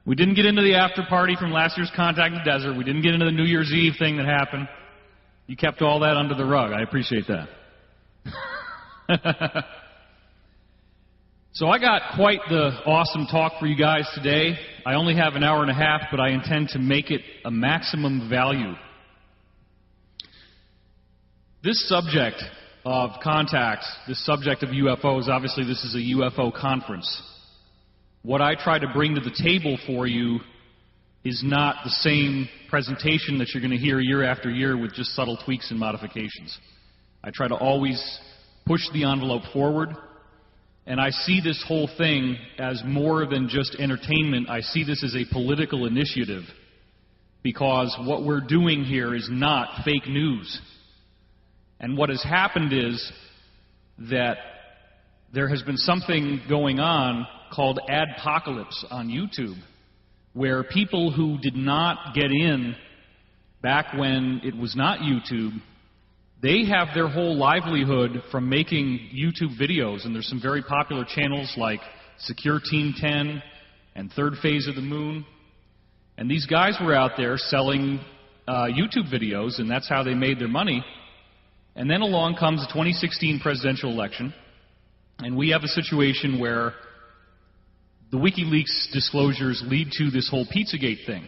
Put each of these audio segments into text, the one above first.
We didn't get into the after party from last year's Contact in the Desert. We didn't get into the New Year's Eve thing that happened. You kept all that under the rug. I appreciate that. So I got quite the awesome talk for you guys today. I only have an hour and a half, but I intend to make it a maximum value. This subject of contacts, this subject of UFOs, obviously this is a UFO conference. What I try to bring to the table for you is not the same presentation that you're going to hear year after year with just subtle tweaks and modifications. I try to always push the envelope forward, and I see this whole thing as more than just entertainment. I see this as a political initiative, because what we're doing here is not fake news. And what has happened is that there has been something going on called adpocalypse on YouTube, where people who did not get in back when it was not YouTube, they have their whole livelihood from making YouTube videos. And there's some very popular channels like Secure Team 10 and Third Phase of the Moon. And these guys were out there selling YouTube videos, and that's how they made their money. And then along comes the 2016 presidential election, and we have a situation where the WikiLeaks disclosures lead to this whole Pizzagate thing.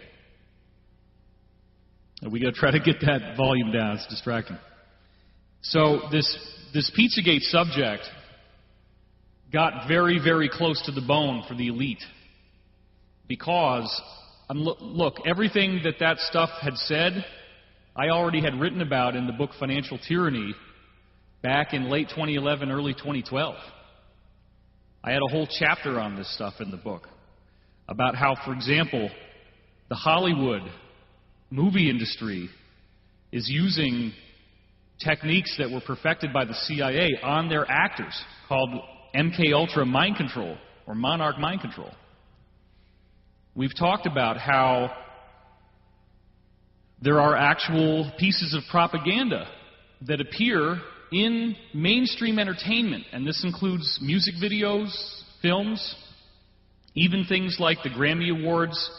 And we got to try to get that volume down. It's distracting. So this Pizzagate subject got very, very close to the bone for the elite, because look, everything that stuff had said, I already had written about in the book Financial Tyranny back in late 2011, early 2012. I had a whole chapter on this stuff in the book about how, for example, the Hollywood movie industry is using techniques that were perfected by the CIA on their actors, called MKUltra mind control, or Monarch mind control. We've talked about how there are actual pieces of propaganda that appear in mainstream entertainment, and this includes music videos, films, even things like the Grammy Awards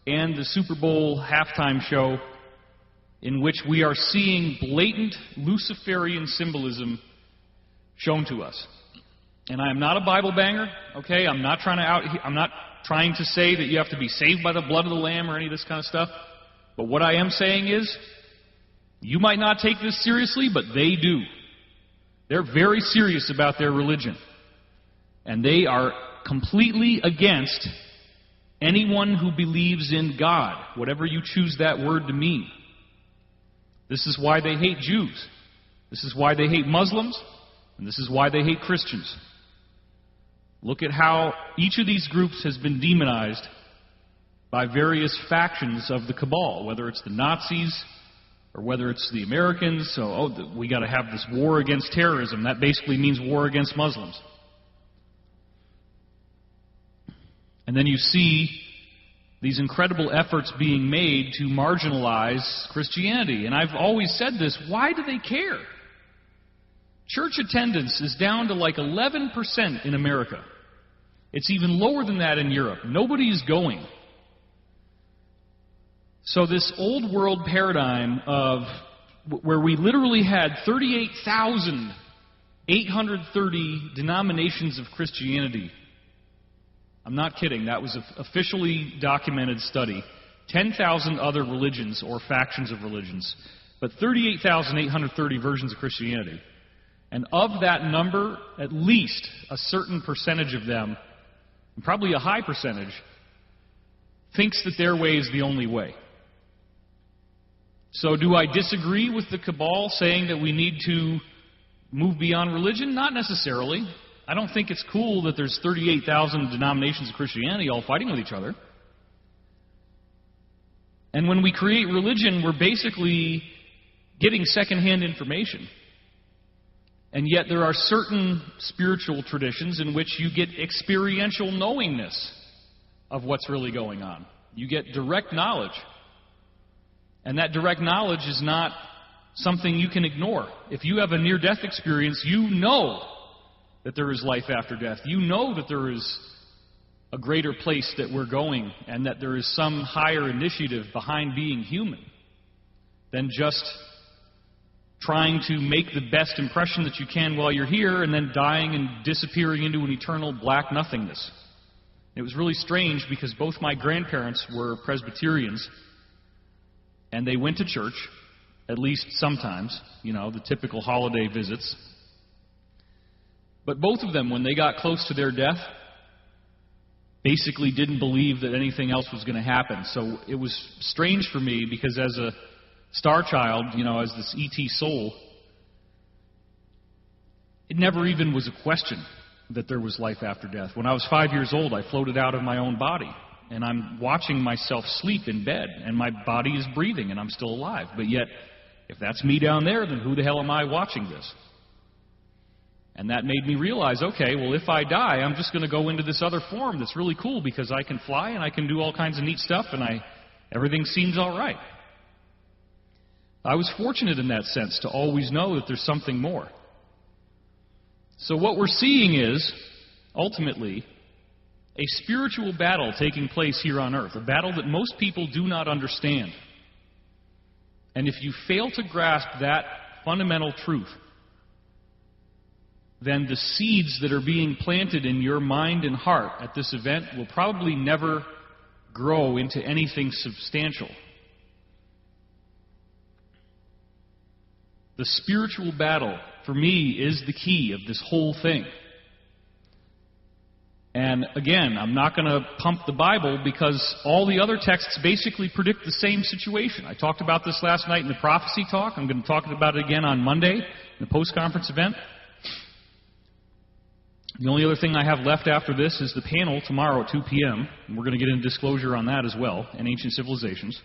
and the Super Bowl halftime show, in which we are seeing blatant Luciferian symbolism shown to us. And I am not a Bible banger, okay? I'm not trying to say that you have to be saved by the blood of the Lamb or any of this kind of stuff. But what I am saying is, you might not take this seriously, but they do. They're very serious about their religion. And they are completely against anyone who believes in God, whatever you choose that word to mean. This is why they hate Jews. This is why they hate Muslims. And this is why they hate Christians. Look at how each of these groups has been demonized by various factions of the Cabal, whether it's the Nazis or whether it's the Americans. So, we got to have this war against terrorism. That basically means war against Muslims. And then you see these incredible efforts being made to marginalize Christianity. And I've always said this, why do they care? Church attendance is down to like 11% in America. It's even lower than that in Europe. Nobody's going. So this old world paradigm of where we literally had 38,830 denominations of Christianity. I'm not kidding. That was an officially documented study. 10,000 other religions or factions of religions, but 38,830 versions of Christianity. And of that number, at least a certain percentage of them, and probably a high percentage, thinks that their way is the only way. So do I disagree with the Cabal saying that we need to move beyond religion? Not necessarily. I don't think it's cool that there's 38,000 denominations of Christianity all fighting with each other. And when we create religion, we're basically getting secondhand information. And yet there are certain spiritual traditions in which you get experiential knowingness of what's really going on. You get direct knowledge. And that direct knowledge is not something you can ignore. If you have a near-death experience, you know that there is life after death. You know that there is a greater place that we're going, and that there is some higher initiative behind being human than just trying to make the best impression that you can while you're here and then dying and disappearing into an eternal black nothingness. It was really strange because both my grandparents were Presbyterians, and they went to church, at least sometimes, the typical holiday visits. But both of them, when they got close to their death, basically didn't believe that anything else was going to happen. So it was strange for me because as a star child, as this ET soul, it never even was a question that there was life after death. When I was 5 years old, I floated out of my own body, and I'm watching myself sleep in bed, and my body is breathing, and I'm still alive. But yet, if that's me down there, then who the hell am I watching this? And that made me realize, okay, well, if I die, I'm just going to go into this other form that's really cool because I can fly and I can do all kinds of neat stuff, and everything seems all right. I was fortunate in that sense to always know that there's something more. So what we're seeing is, ultimately, a spiritual battle taking place here on earth, a battle that most people do not understand. And if you fail to grasp that fundamental truth, then the seeds that are being planted in your mind and heart at this event will probably never grow into anything substantial. The spiritual battle, for me, is the key of this whole thing. And again, I'm not going to pump the Bible because all the other texts basically predict the same situation. I talked about this last night in the prophecy talk. I'm going to talk about it again on Monday in the post-conference event. The only other thing I have left after this is the panel tomorrow at 2 p.m. And we're going to get into disclosure on that as well, and ancient civilizations.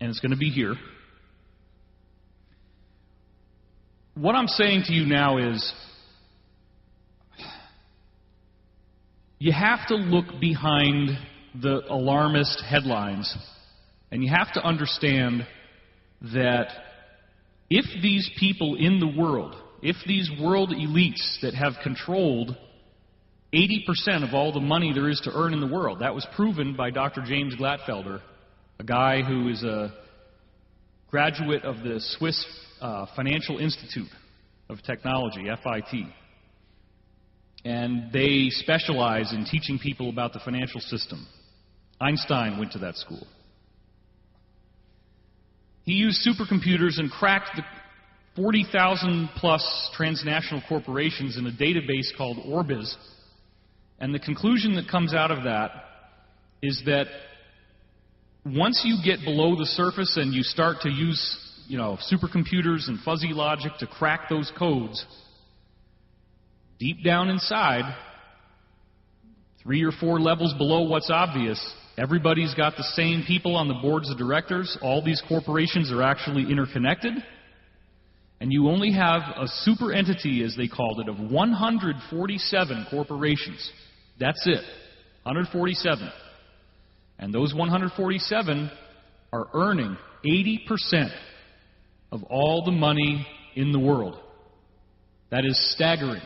And it's going to be here. What I'm saying to you now is, you have to look behind the alarmist headlines, and you have to understand that if these people in the world, if these world elites that have controlled 80% of all the money there is to earn in the world, that was proven by Dr. James Glatfelder, a guy who is a graduate of the Swiss Financial Institute of Technology, FIT. And they specialize in teaching people about the financial system. Einstein went to that school. He used supercomputers and cracked the 40,000 plus transnational corporations in a database called Orbis. And the conclusion that comes out of that is that once you get below the surface and you start to use, supercomputers and fuzzy logic to crack those codes, deep down inside, 3 or 4 levels below what's obvious, everybody's got the same people on the boards of directors. All these corporations are actually interconnected. And you only have a super entity, as they called it, of 147 corporations. That's it. 147. And those 147 are earning 80% of all the money in the world. That is staggering.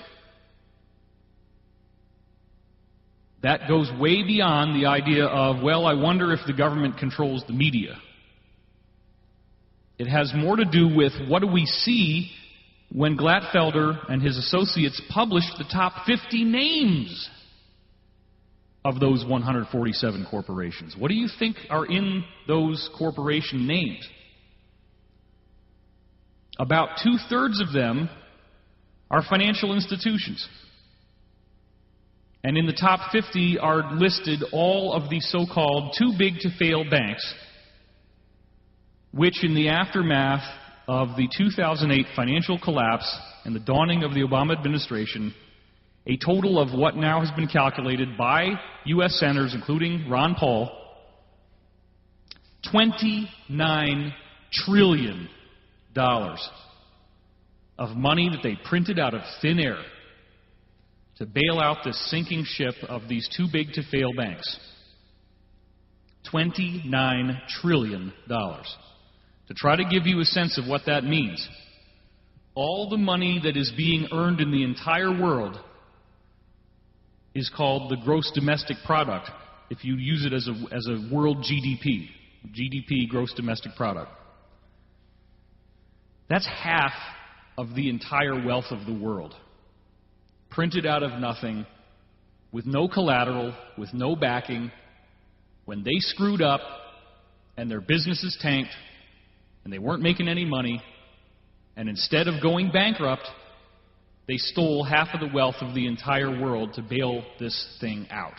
That goes way beyond the idea of, well, I wonder if the government controls the media. It has more to do with what do we see when Glatfelder and his associates published the top 50 names of those 147 corporations. What do you think are in those corporation names? About 2/3 of them are financial institutions. And in the top 50 are listed all of the so-called too-big-to-fail banks, which in the aftermath of the 2008 financial collapse and the dawning of the Obama administration, a total of what now has been calculated by U.S. senators, including Ron Paul, $29 trillion of money that they printed out of thin air to bail out the sinking ship of these too-big-to-fail banks. $29 trillion. To try to give you a sense of what that means, all the money that is being earned in the entire world is called the gross domestic product, if you use it as a world GDP. GDP, gross domestic product. That's half of the entire wealth of the world. Printed out of nothing, with no collateral, with no backing, when they screwed up and their businesses tanked and they weren't making any money, and instead of going bankrupt, they stole half of the wealth of the entire world to bail this thing out.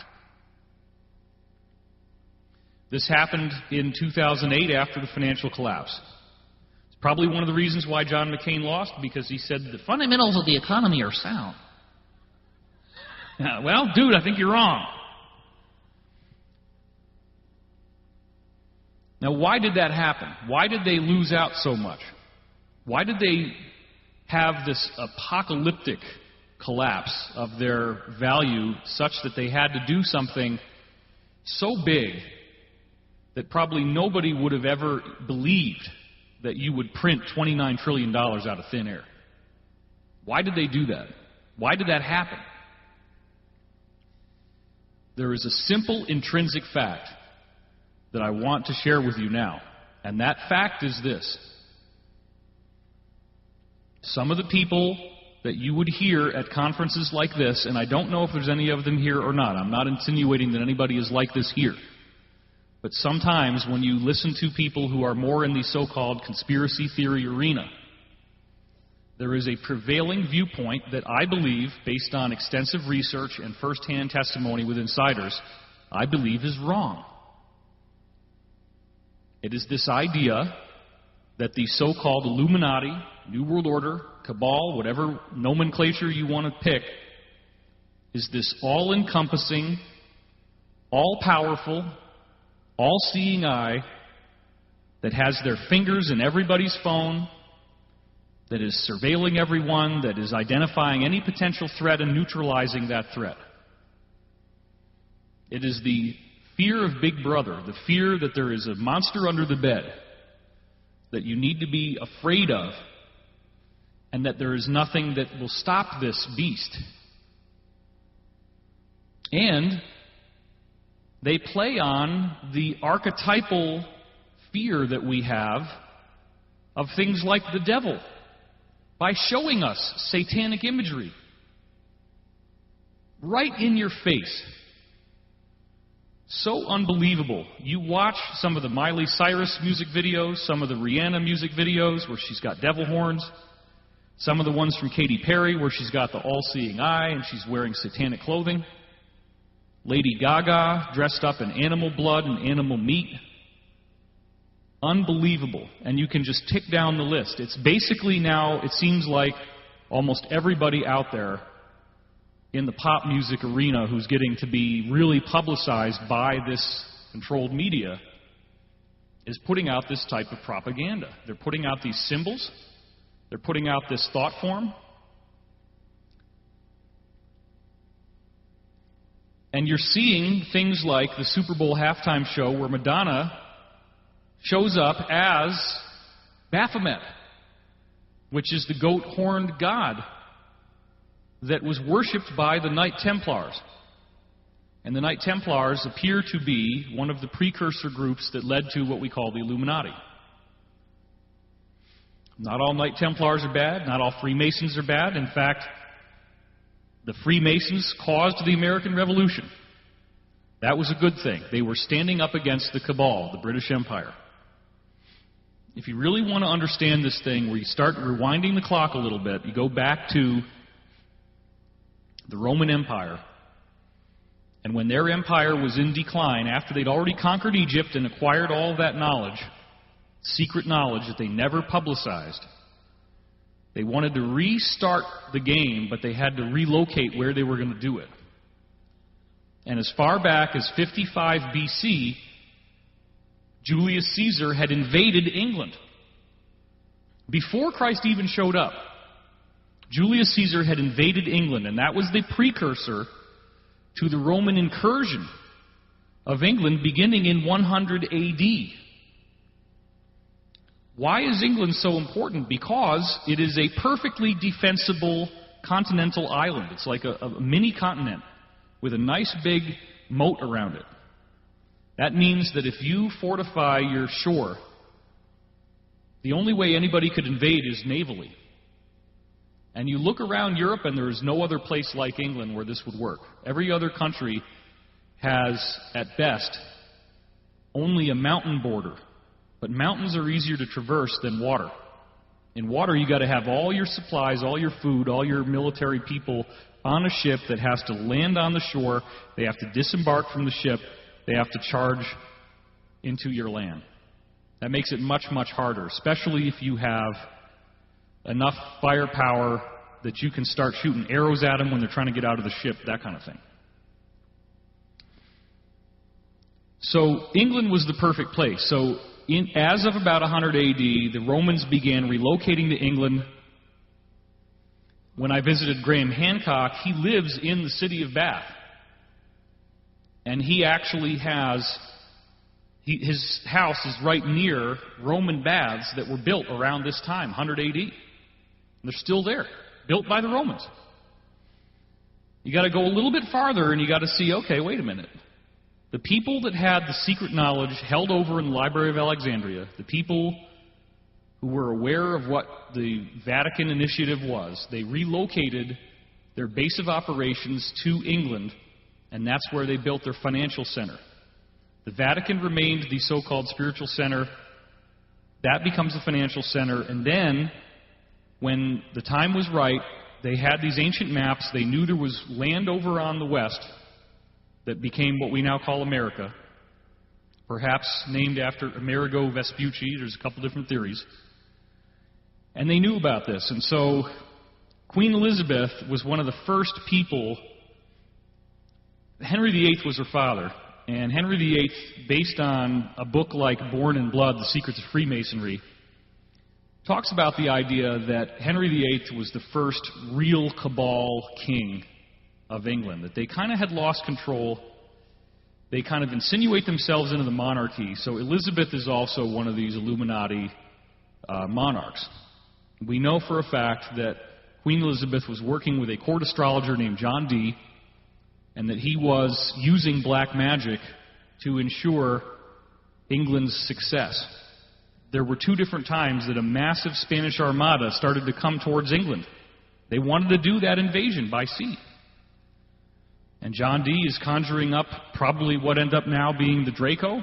This happened in 2008 after the financial collapse. It's probably one of the reasons why John McCain lost, because he said the fundamentals of the economy are sound. Well, dude, I think you're wrong. Now, why did that happen? Why did they lose out so much? Why did they have this apocalyptic collapse of their value such that they had to do something so big that probably nobody would have ever believed that you would print $29 trillion out of thin air? Why did they do that? Why did that happen? There is a simple intrinsic fact that I want to share with you now, and that fact is this. Some of the people that you would hear at conferences like this, and I don't know if there's any of them here or not. I'm not insinuating that anybody is like this here. But sometimes when you listen to people who are more in the so-called conspiracy theory arena, there is a prevailing viewpoint that I believe, based on extensive research and first-hand testimony with insiders, I believe is wrong. It is this idea that the so-called Illuminati, New World Order, Cabal, whatever nomenclature you want to pick, is this all-encompassing, all-powerful, all-seeing eye that has their fingers in everybody's phone, that is surveilling everyone, that is identifying any potential threat and neutralizing that threat. It is the fear of Big Brother, the fear that there is a monster under the bed that you need to be afraid of, and that there is nothing that will stop this beast. And they play on the archetypal fear that we have of things like the devil by showing us satanic imagery right in your face. So unbelievable. You watch some of the Miley Cyrus music videos, some of the Rihanna music videos where she's got devil horns, some of the ones from Katy Perry where she's got the all-seeing eye and she's wearing satanic clothing. Lady Gaga dressed up in animal blood and animal meat. Unbelievable. And you can just tick down the list. It's basically now, it seems like almost everybody out there in the pop music arena who's getting to be really publicized by this controlled media is putting out this type of propaganda. They're putting out these symbols. They're putting out this thought form. And you're seeing things like the Super Bowl halftime show where Madonna shows up as Baphomet, which is the goat-horned god that was worshipped by the Knight Templars. And the Knight Templars appear to be one of the precursor groups that led to what we call the Illuminati. Not all Knight Templars are bad. Not all Freemasons are bad. In fact, the Freemasons caused the American Revolution. That was a good thing. They were standing up against the Cabal, the British Empire. If you really want to understand this thing, where you start rewinding the clock a little bit, you go back to the Roman Empire. And when their empire was in decline, after they'd already conquered Egypt and acquired all of that knowledge, secret knowledge that they never publicized, they wanted to restart the game, but they had to relocate where they were going to do it. And as far back as 55 BC, Julius Caesar had invaded England. Before Christ even showed up, Julius Caesar had invaded England, and that was the precursor to the Roman incursion of England beginning in 100 AD. Why is England so important? Because it is a perfectly defensible continental island. It's like a mini continent with a nice big moat around it. That means that if you fortify your shore, the only way anybody could invade is navally. And you look around Europe and there is no other place like England where this would work. Every other country has, at best, only a mountain border. But mountains are easier to traverse than water. In water, you got to have all your supplies, all your food, all your military people on a ship that has to land on the shore. They have to disembark from the ship. They have to charge into your land. That makes it much, much harder, especially if you have enough firepower that you can start shooting arrows at them when they're trying to get out of the ship, that kind of thing. So England was the perfect place. So as of about 100 AD, the Romans began relocating to England. When I visited Graham Hancock, he lives in the city of Bath. And he actually has, his house is right near Roman baths that were built around this time, 100 AD. And they're still there, built by the Romans. You got to go a little bit farther and you got to see, okay, wait a minute. The people that had the secret knowledge held over in the Library of Alexandria, the people who were aware of what the Vatican initiative was, they relocated their base of operations to England, and that's where they built their financial center. The Vatican remained the so-called spiritual center. That becomes the financial center, and then, when the time was right, they had these ancient maps. They knew there was land over on the west that became what we now call America, perhaps named after Amerigo Vespucci. There's a couple different theories. And they knew about this. And so Queen Elizabeth was one of the first people. Henry VIII was her father. And Henry VIII, based on a book like Born in Blood, The Secrets of Freemasonry, talks about the idea that Henry VIII was the first real Cabal king of England, that they kind of had lost control. They kind of insinuate themselves into the monarchy. So Elizabeth is also one of these Illuminati monarchs. We know for a fact that Queen Elizabeth was working with a court astrologer named John Dee, and that he was using black magic to ensure England's success. There were two different times that a massive Spanish armada started to come towards England. They wanted to do that invasion by sea. And John Dee is conjuring up probably what ended up now being the Draco.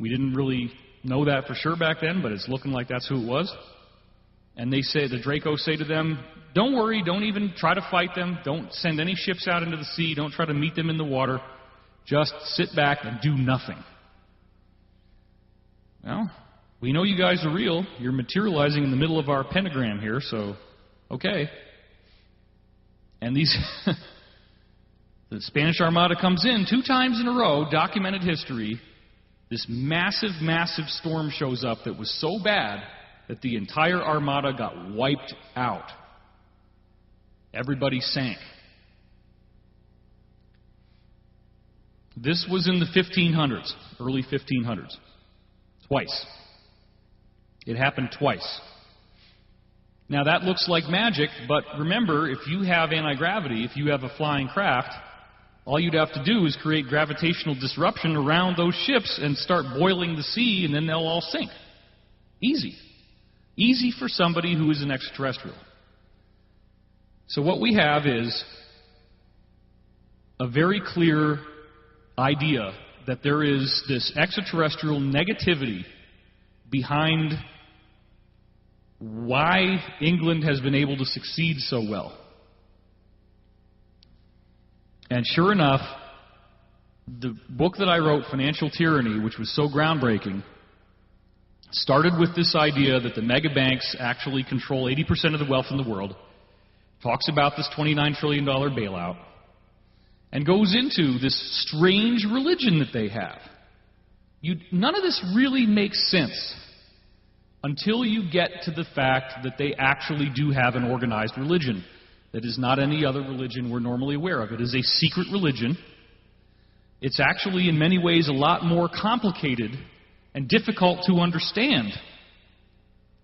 We didn't really know that for sure back then, but it's looking like that's who it was. And they say, the Draco say to them, don't worry, don't even try to fight them. Don't send any ships out into the sea. Don't try to meet them in the water. Just sit back and do nothing. Well, we know you guys are real. You're materializing in the middle of our pentagram here, so okay. And these... The Spanish Armada comes in 2 times in a row, documented history. This massive, massive storm shows up that was so bad that the entire Armada got wiped out. Everybody sank. This was in the 1500s, early 1500s. Twice. It happened twice. Now that looks like magic, but remember, if you have anti-gravity, if you have a flying craft, all you'd have to do is create gravitational disruption around those ships and start boiling the sea, and then they'll all sink. Easy. Easy for somebody who is an extraterrestrial. So what we have is a very clear idea that there is this extraterrestrial negativity behind why England has been able to succeed so well. And sure enough, the book that I wrote, Financial Tyranny, which was so groundbreaking, started with this idea that the mega banks actually control 80% of the wealth in the world, talks about this $29 trillion bailout, and goes into this strange religion that they have. None of this really makes sense until you get to the fact that they actually do have an organized religion that is not any other religion we're normally aware of. It is a secret religion. It's actually, in many ways, a lot more complicated and difficult to understand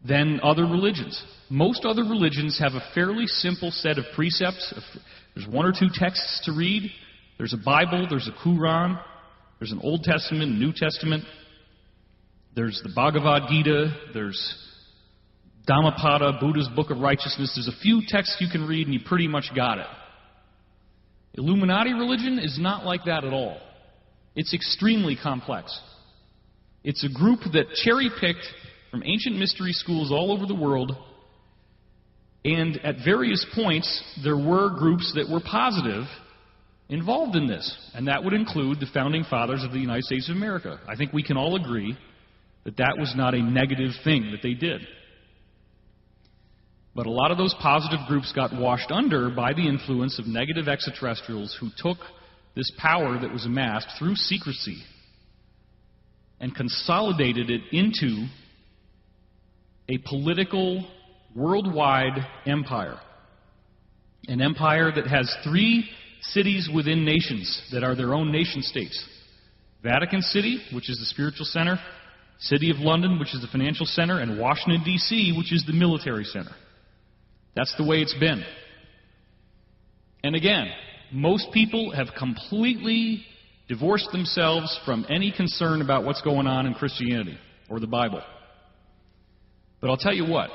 than other religions. Most other religions have a fairly simple set of precepts. There's one or two texts to read. There's a Bible, there's a Quran, there's an Old Testament, a New Testament. There's the Bhagavad Gita, there's Dhammapada, Buddha's Book of Righteousness. There's a few texts you can read and you pretty much got it. Illuminati religion is not like that at all. It's extremely complex. It's a group that cherry-picked from ancient mystery schools all over the world, and at various points there were groups that were positive involved in this, and that would include the founding fathers of the United States of America. I think we can all agree that that was not a negative thing that they did. But a lot of those positive groups got washed under by the influence of negative extraterrestrials who took this power that was amassed through secrecy and consolidated it into a political, worldwide empire. An empire that has 3 cities within nations that are their own nation states. Vatican City, which is the spiritual center, City of London, which is the financial center, and Washington, D.C., which is the military center. That's the way it's been. And again, most people have completely divorced themselves from any concern about what's going on in Christianity or the Bible. But I'll tell you what,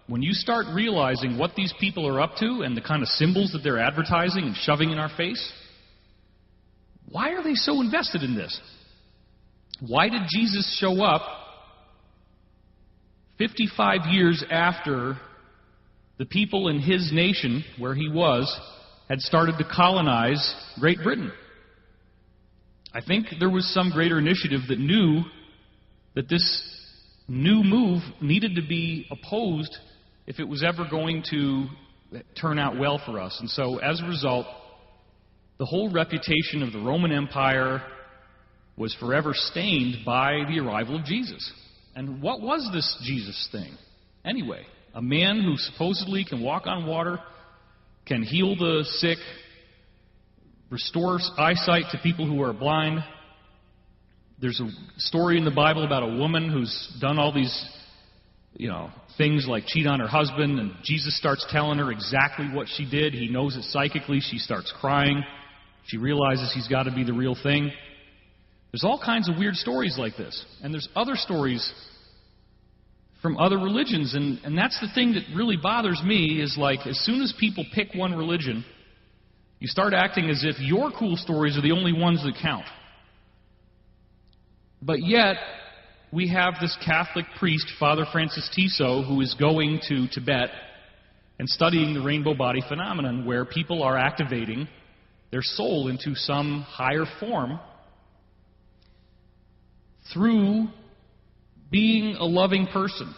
when you start realizing what these people are up to and the kind of symbols that they're advertising and shoving in our face, why are they so invested in this? Why did Jesus show up 55 years after the people in his nation, where he was, had started to colonize Great Britain? I think there was some greater initiative that knew that this new move needed to be opposed if it was ever going to turn out well for us. And so, as a result, the whole reputation of the Roman Empire was forever stained by the arrival of Jesus. And what was this Jesus thing, anyway? A man who supposedly can walk on water, can heal the sick, restore eyesight to people who are blind. There's a story in the Bible about a woman who's done all these, things like cheat on her husband, and Jesus starts telling her exactly what she did. He knows it psychically. She starts crying. She realizes he's got to be the real thing. There's all kinds of weird stories like this. And there's other stories from other religions, and that's the thing that really bothers me, is like as soon as people pick one religion, you start acting as if your cool stories are the only ones that count. But yet, we have this Catholic priest, Father Francis Tiso, who is going to Tibet and studying the rainbow body phenomenon, where people are activating their soul into some higher form through being a loving person.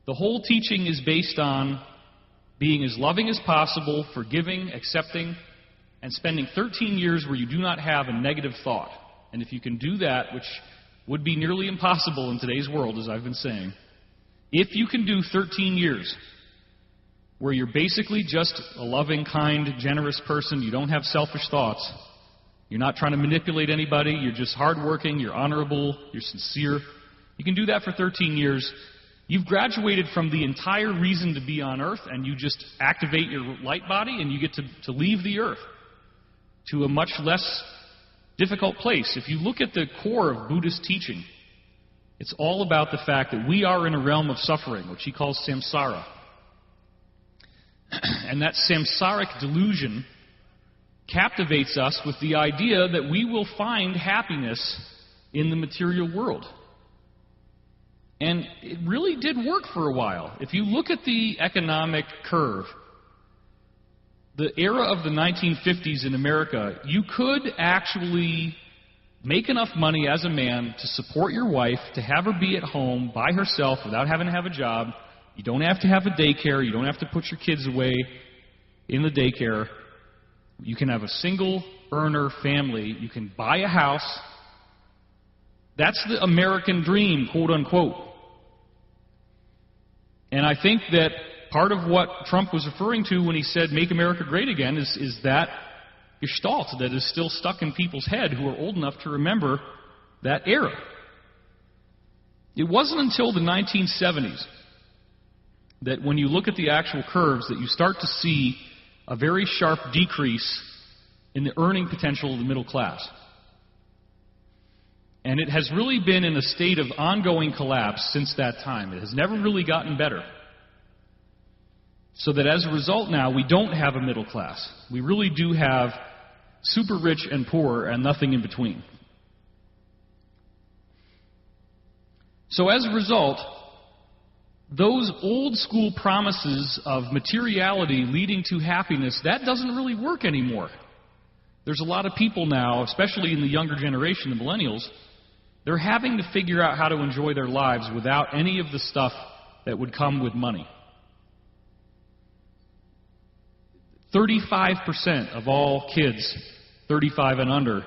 The whole teaching is based on being as loving as possible, forgiving, accepting, and spending 13 years where you do not have a negative thought. And if you can do that, which would be nearly impossible in today's world, as I've been saying, if you can do 13 years where you're basically just a loving, kind, generous person, you don't have selfish thoughts, you're not trying to manipulate anybody, you're just hardworking, you're honorable, you're sincere, you can do that for 13 years, you've graduated from the entire reason to be on earth, and you just activate your light body and you get to leave the earth to a much less difficult place. If you look at the core of Buddhist teaching, it's all about the fact that we are in a realm of suffering, which he calls samsara. And that samsaric delusion captivates us with the idea that we will find happiness in the material world. And it really did work for a while. If you look at the economic curve, the era of the 1950s in America, you could actually make enough money as a man to support your wife, to have her be at home by herself without having to have a job. You don't have to have a daycare. You don't have to put your kids away in the daycare. You can have a single earner family. You can buy a house. That's the American dream, quote unquote. And I think that part of what Trump was referring to when he said, "Make America Great Again," is that gestalt that is still stuck in people's head who are old enough to remember that era. It wasn't until the 1970s that when you look at the actual curves that you start to see a very sharp decrease in the earning potential of the middle class. And it has really been in a state of ongoing collapse since that time. It has never really gotten better. So that as a result now, we don't have a middle class. We really do have super rich and poor and nothing in between. So as a result, those old school promises of materiality leading to happiness, that doesn't really work anymore. There's a lot of people now, especially in the younger generation, the millennials, they're having to figure out how to enjoy their lives without any of the stuff that would come with money. 35% of all kids 35 and under,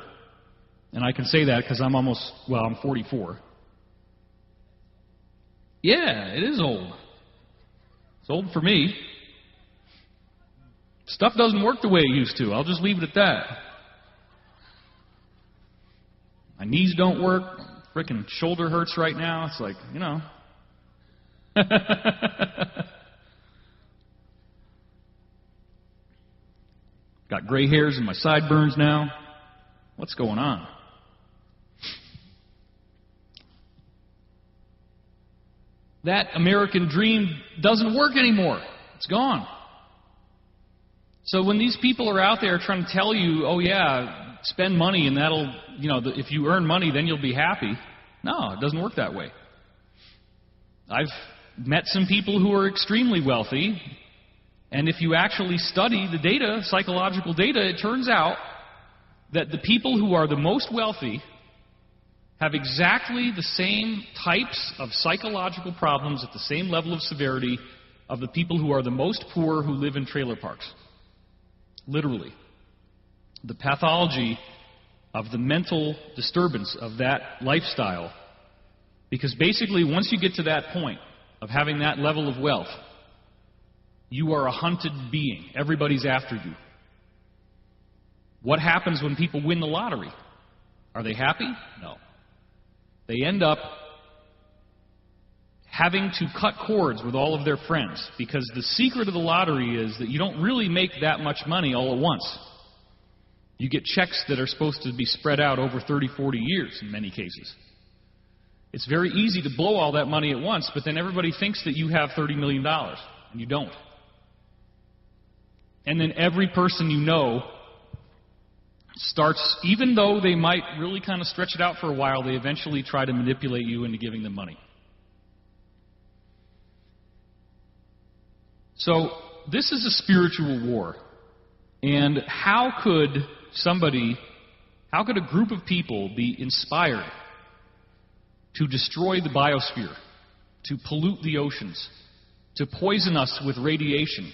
and I can say that because I'm I'm 44. Yeah, it is old. It's old for me. Stuff doesn't work the way it used to. I'll just leave it at that. My knees don't work. Frickin' shoulder hurts right now. It's like, you know. Got gray hairs in my sideburns now. What's going on? That American dream doesn't work anymore. It's gone. So when these people are out there trying to tell you, oh yeah, spend money and that'll, if you earn money, then you'll be happy. No, it doesn't work that way. I've met some people who are extremely wealthy, and if you actually study the data, psychological data, it turns out that the people who are the most wealthy have exactly the same types of psychological problems at the same level of severity of the people who are the most poor who live in trailer parks. Literally. The pathology of the mental disturbance of that lifestyle. Because basically, once you get to that point of having that level of wealth, you are a hunted being. Everybody's after you. What happens when people win the lottery? Are they happy? No. They end up having to cut cords with all of their friends, because the secret of the lottery is that you don't really make that much money all at once. You get checks that are supposed to be spread out over 30, 40 years in many cases. It's very easy to blow all that money at once, but then everybody thinks that you have $30 million, and you don't. And then every person you know starts, even though they might really kind of stretch it out for a while, they eventually try to manipulate you into giving them money. So this is a spiritual war. And how could a group of people be inspired to destroy the biosphere, to pollute the oceans, to poison us with radiation,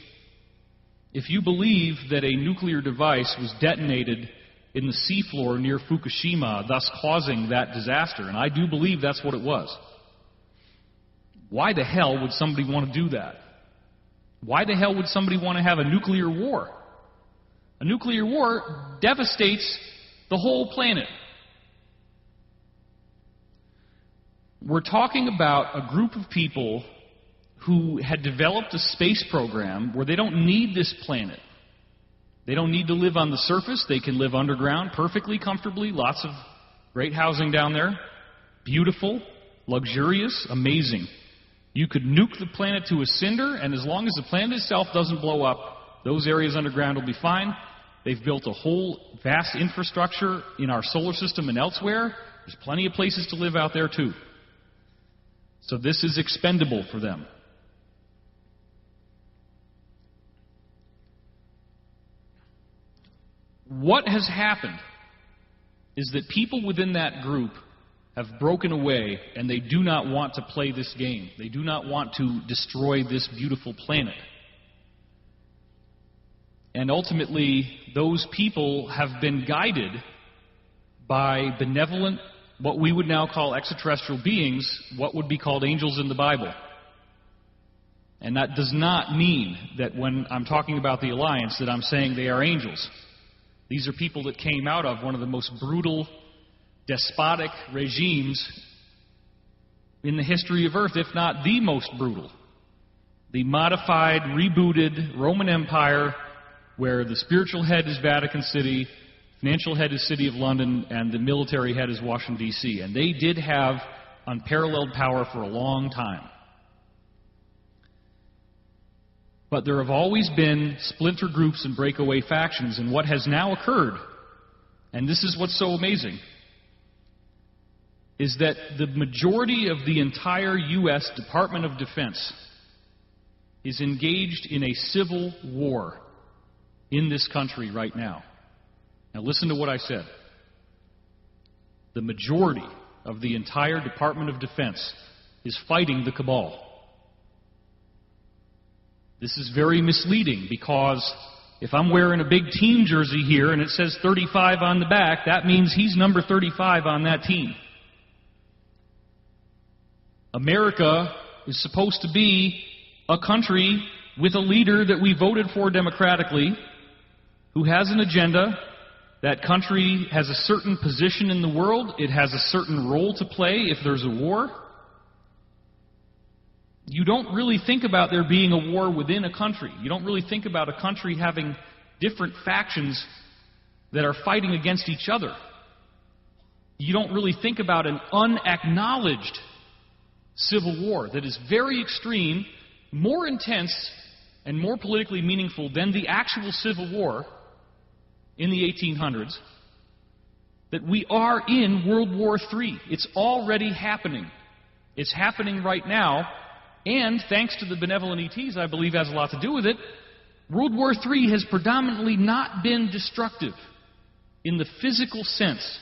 if you believe that a nuclear device was detonated in the seafloor near Fukushima, thus causing that disaster? And I do believe that's what it was. Why the hell would somebody want to do that? Why the hell would somebody want to have a nuclear war? A nuclear war devastates the whole planet. We're talking about a group of people who had developed a space program where they don't need this planet. They don't need to live on the surface. They can live underground perfectly comfortably. Lots of great housing down there. Beautiful, luxurious, amazing. You could nuke the planet to a cinder, and as long as the planet itself doesn't blow up, those areas underground will be fine. They've built a whole vast infrastructure in our solar system and elsewhere. There's plenty of places to live out there, too. So this is expendable for them. What has happened is that people within that group have broken away, and they do not want to play this game. They do not want to destroy this beautiful planet. And ultimately, those people have been guided by benevolent, what we would now call extraterrestrial beings, what would be called angels in the Bible. And that does not mean that when I'm talking about the Alliance that I'm saying they are angels. These are people that came out of one of the most brutal, despotic regimes in the history of Earth, if not the most brutal. The modified, rebooted Roman Empire, where the spiritual head is Vatican City, financial head is City of London, and the military head is Washington, D.C. And they did have unparalleled power for a long time. But there have always been splinter groups and breakaway factions, and what has now occurred, and this is what's so amazing, is that the majority of the entire U.S. Department of Defense is engaged in a civil war in this country right now. Now listen to what I said. The majority of the entire Department of Defense is fighting the cabal. This is very misleading because if I'm wearing a big team jersey here and it says 35 on the back, that means he's number 35 on that team. America is supposed to be a country with a leader that we voted for democratically, who has an agenda. That country has a certain position in the world. It has a certain role to play if there's a war. You don't really think about there being a war within a country. You don't really think about a country having different factions that are fighting against each other. You don't really think about an unacknowledged civil war that is very extreme, more intense, and more politically meaningful than the actual civil war in the 1800s, that we are in World War III. It's already happening. It's happening right now, and thanks to the benevolent ETs, I believe has a lot to do with it, World War III has predominantly not been destructive in the physical sense.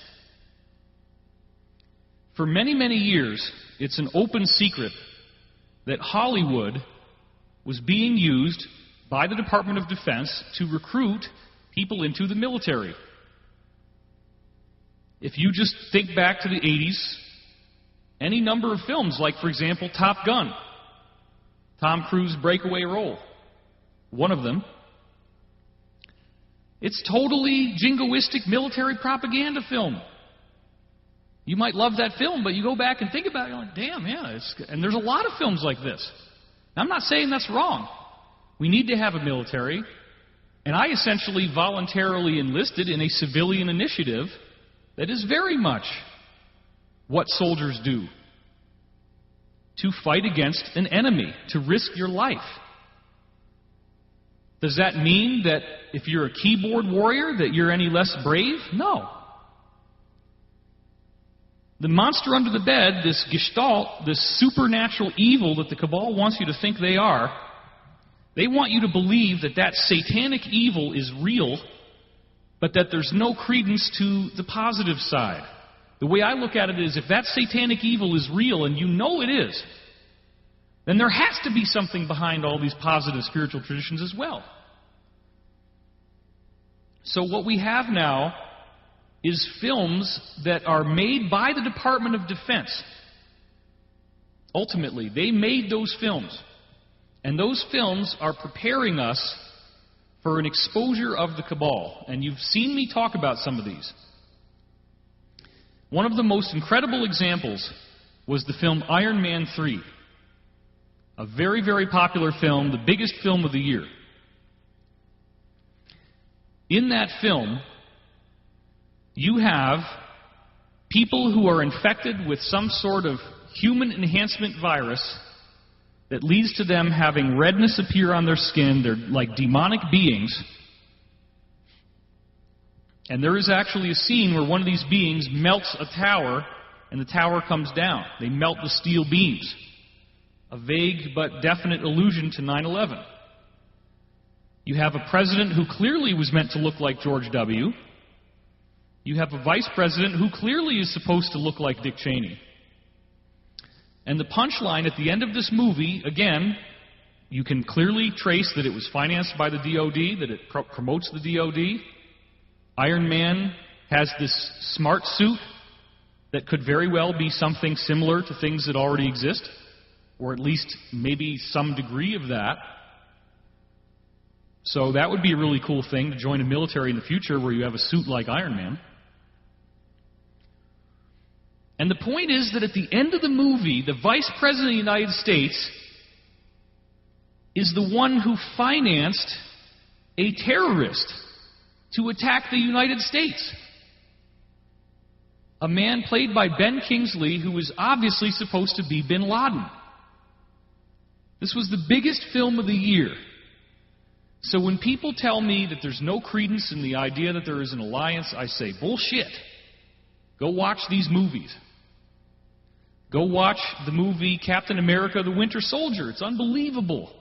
For many, many years, it's an open secret that Hollywood was being used by the Department of Defense to recruit people into the military. If you just think back to the 80s, any number of films, like, for example, Top Gun, Tom Cruise's breakaway role, one of them, it's totally jingoistic military propaganda film. You might love that film, but you go back and think about it, you're like, damn, yeah. And there's a lot of films like this. Now, I'm not saying that's wrong. We need to have a military. And I essentially voluntarily enlisted in a civilian initiative that is very much what soldiers do. To fight against an enemy, to risk your life. Does that mean that if you're a keyboard warrior that you're any less brave? No. The monster under the bed, this gestalt, this supernatural evil that the cabal wants you to think they are, they want you to believe that that satanic evil is real, but that there's no credence to the positive side. The way I look at it is, if that satanic evil is real, and you know it is, then there has to be something behind all these positive spiritual traditions as well. So what we have now is films that are made by the Department of Defense. Ultimately, they made those films. And those films are preparing us for an exposure of the cabal. And you've seen me talk about some of these. One of the most incredible examples was the film Iron Man 3. A very, very popular film, the biggest film of the year. In that film, you have people who are infected with some sort of human enhancement virus that leads to them having redness appear on their skin. They're like demonic beings. And there is actually a scene where one of these beings melts a tower, and the tower comes down. They melt the steel beams. A vague but definite allusion to 9/11. You have a president who clearly was meant to look like George W. You have a vice president who clearly is supposed to look like Dick Cheney. And the punchline at the end of this movie, again, you can clearly trace that it was financed by the DoD, that it promotes the DoD. Iron Man has this smart suit that could very well be something similar to things that already exist, or at least maybe some degree of that. So that would be a really cool thing, to join a military in the future where you have a suit like Iron Man. And the point is that at the end of the movie, the Vice President of the United States is the one who financed a terrorist to attack the United States. A man played by Ben Kingsley, who was obviously supposed to be bin Laden. This was the biggest film of the year. So when people tell me that there's no credence in the idea that there is an alliance, I say, bullshit. Go watch these movies. Go watch the movie Captain America: The Winter Soldier. It's unbelievable.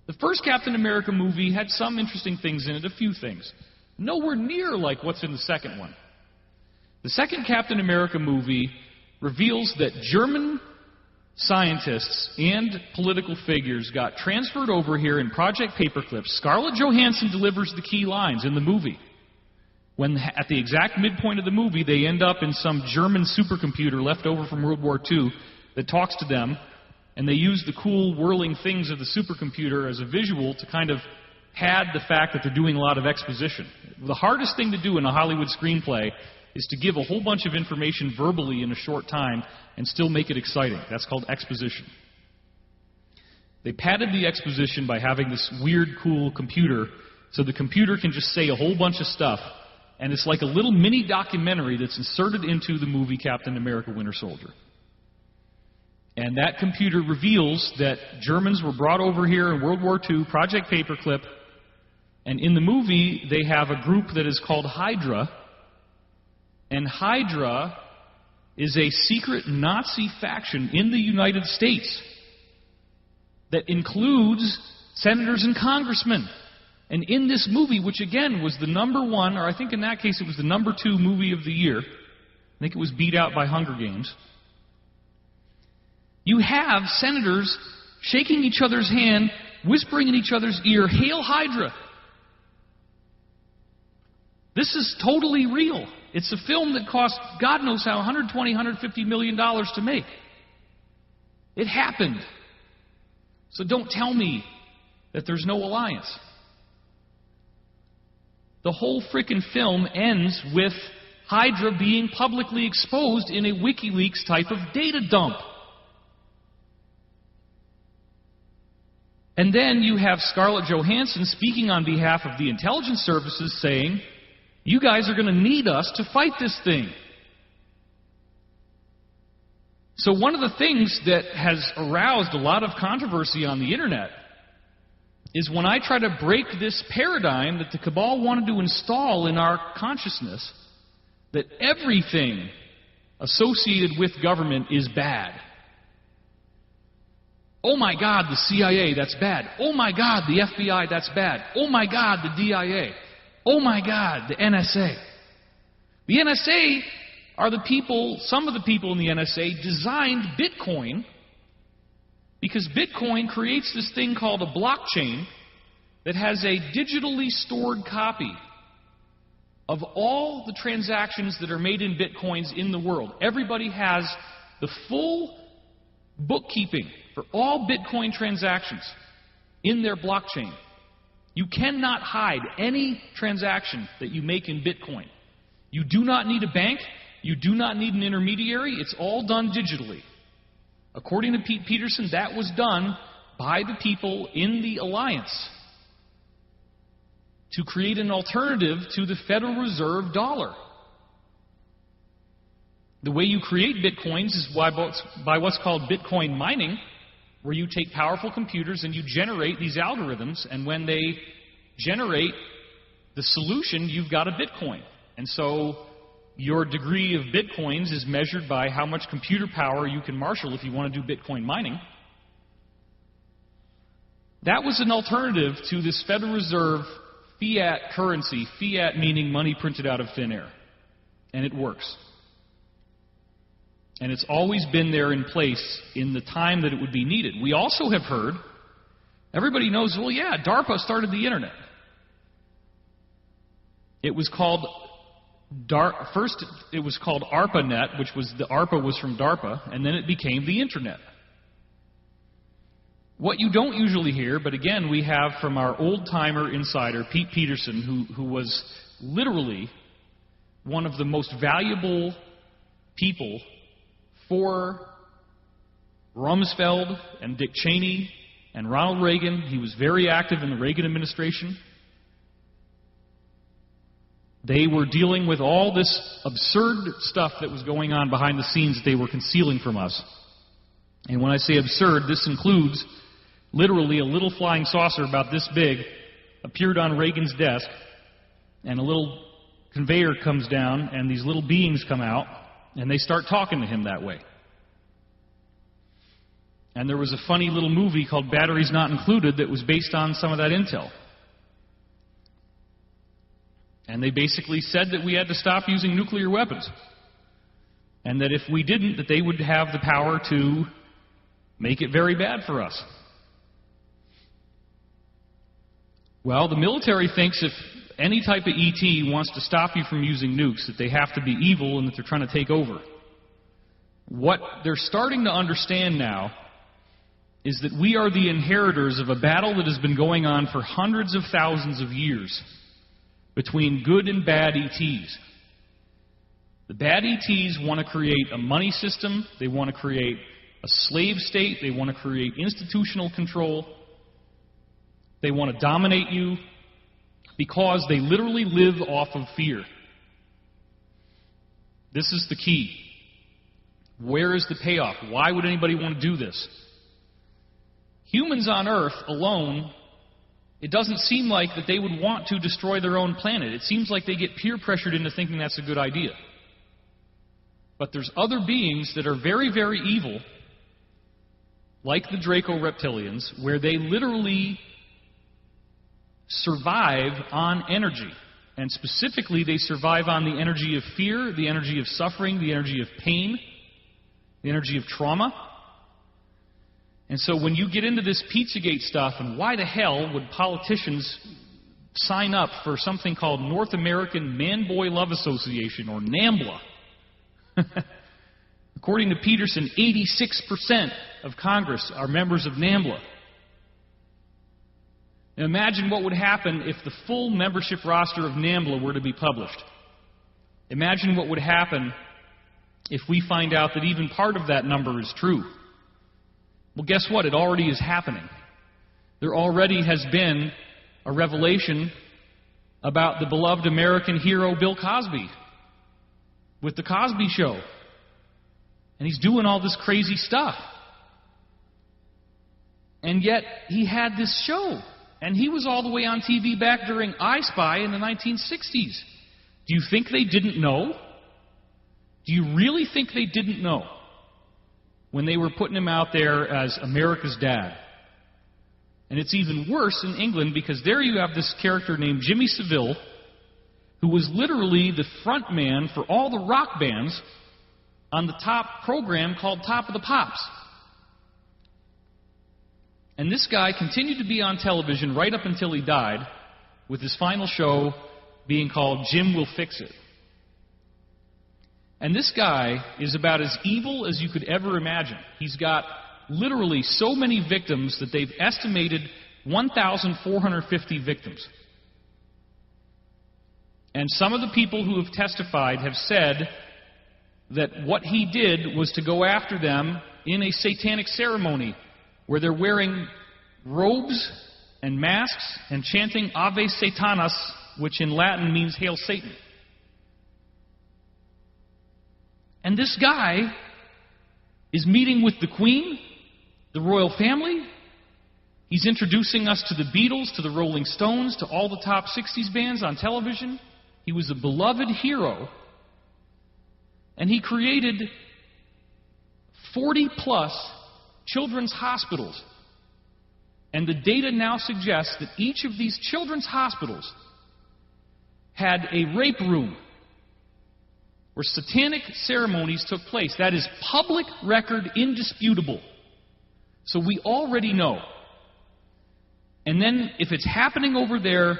The first Captain America movie had some interesting things in it, a few things. Nowhere near like what's in the second one. The second Captain America movie reveals that German scientists and political figures got transferred over here in Project Paperclip. Scarlett Johansson delivers the key lines in the movie. When at the exact midpoint of the movie, they end up in some German supercomputer left over from World War II that talks to them, and they use the cool whirling things of the supercomputer as a visual to kind of pad the fact that they're doing a lot of exposition. The hardest thing to do in a Hollywood screenplay is to give a whole bunch of information verbally in a short time and still make it exciting. That's called exposition. They padded the exposition by having this weird, cool computer, so the computer can just say a whole bunch of stuff, and it's like a little mini documentary that's inserted into the movie Captain America: Winter Soldier. And that computer reveals that Germans were brought over here in World War II, Project Paperclip, and in the movie they have a group that is called Hydra, and Hydra is a secret Nazi faction in the United States that includes senators and congressmen. And in this movie, which again was the #1, or I think in that case it was the #2 movie of the year, I think it was beat out by Hunger Games, you have senators shaking each other's hand, whispering in each other's ear, "Hail Hydra!" This is totally real. It's a film that cost God knows how, $120, $150 million to make. It happened. So don't tell me that there's no alliance. The whole frickin' film ends with Hydra being publicly exposed in a WikiLeaks type of data dump. And then you have Scarlett Johansson speaking on behalf of the intelligence services saying, "You guys are going to need us to fight this thing." So one of the things that has aroused a lot of controversy on the internet is when I try to break this paradigm that the Cabal wanted to install in our consciousness, that everything associated with government is bad. Oh my God, the CIA, that's bad. Oh my God, the FBI, that's bad. Oh my God, the DIA. Oh my God, the NSA. The NSA are the people, some of the people in the NSA designed Bitcoin because Bitcoin creates this thing called a blockchain that has a digitally stored copy of all the transactions that are made in Bitcoins in the world. Everybody has the full bookkeeping for all Bitcoin transactions in their blockchain. You cannot hide any transaction that you make in Bitcoin. You do not need a bank. You do not need an intermediary. It's all done digitally. According to Pete Peterson, that was done by the people in the alliance to create an alternative to the Federal Reserve dollar. The way you create Bitcoins is by what's called Bitcoin mining, where you take powerful computers and you generate these algorithms, and when they generate the solution, you've got a Bitcoin. And so your degree of Bitcoins is measured by how much computer power you can marshal if you want to do Bitcoin mining. That was an alternative to this Federal Reserve fiat currency, fiat meaning money printed out of thin air. And it works. And it's always been there in place in the time that it would be needed. We also have heard, everybody knows, well, yeah, DARPA started the internet. It was called, first it was called ARPANET, which was, the ARPA was from DARPA, and then it became the internet. What you don't usually hear, but again, we have from our old-timer insider, Pete Peterson, who was literally one of the most valuable people for Rumsfeld and Dick Cheney and Ronald Reagan. He was very active in the Reagan administration. They were dealing with all this absurd stuff that was going on behind the scenes that they were concealing from us. And when I say absurd, this includes literally a little flying saucer about this big appeared on Reagan's desk, and a little conveyor comes down, and these little beings come out, and they start talking to him that way. And there was a funny little movie called Batteries Not Included that was based on some of that intel. And they basically said that we had to stop using nuclear weapons. And that if we didn't, that they would have the power to make it very bad for us. Well, the military thinks if any type of ET wants to stop you from using nukes, that they have to be evil and that they're trying to take over. What they're starting to understand now is that we are the inheritors of a battle that has been going on for hundreds of thousands of years between good and bad ETs. The bad ETs want to create a money system, they want to create a slave state, they want to create institutional control, they want to dominate you because they literally live off of fear. This is the key. Where is the payoff? Why would anybody want to do this? Humans on Earth alone, it doesn't seem like that they would want to destroy their own planet. It seems like they get peer pressured into thinking that's a good idea. But there's other beings that are very, very evil, like the Draco reptilians, where they literally survive on energy. And specifically, they survive on the energy of fear, the energy of suffering, the energy of pain, the energy of trauma. And so when you get into this Pizzagate stuff, and why the hell would politicians sign up for something called North American Man-Boy Love Association, or NAMBLA? According to Peterson, 86% of Congress are members of NAMBLA. Now imagine what would happen if the full membership roster of NAMBLA were to be published. Imagine what would happen if we find out that even part of that number is true. Well, guess what? It already is happening. There already has been a revelation about the beloved American hero Bill Cosby with The Cosby Show. And he's doing all this crazy stuff. And yet, he had this show. And he was all the way on TV back during I Spy in the 1960s. Do you think they didn't know? Do you really think they didn't know when they were putting him out there as America's dad? And it's even worse in England, because there you have this character named Jimmy Savile, who was literally the front man for all the rock bands on the top program called Top of the Pops. And this guy continued to be on television right up until he died, with his final show being called Jim Will Fix It. And this guy is about as evil as you could ever imagine. He's got literally so many victims that they've estimated 1,450 victims. And some of the people who have testified have said that what he did was to go after them in a satanic ceremony where they're wearing robes and masks and chanting Ave Satanas, which in Latin means Hail Satan. And this guy is meeting with the Queen, the royal family. He's introducing us to the Beatles, to the Rolling Stones, to all the top 60s bands on television. He was a beloved hero. And he created 40-plus children's hospitals. And the data now suggests that each of these children's hospitals had a rape room where satanic ceremonies took place. That is public record, indisputable. So we already know. And then if it's happening over there,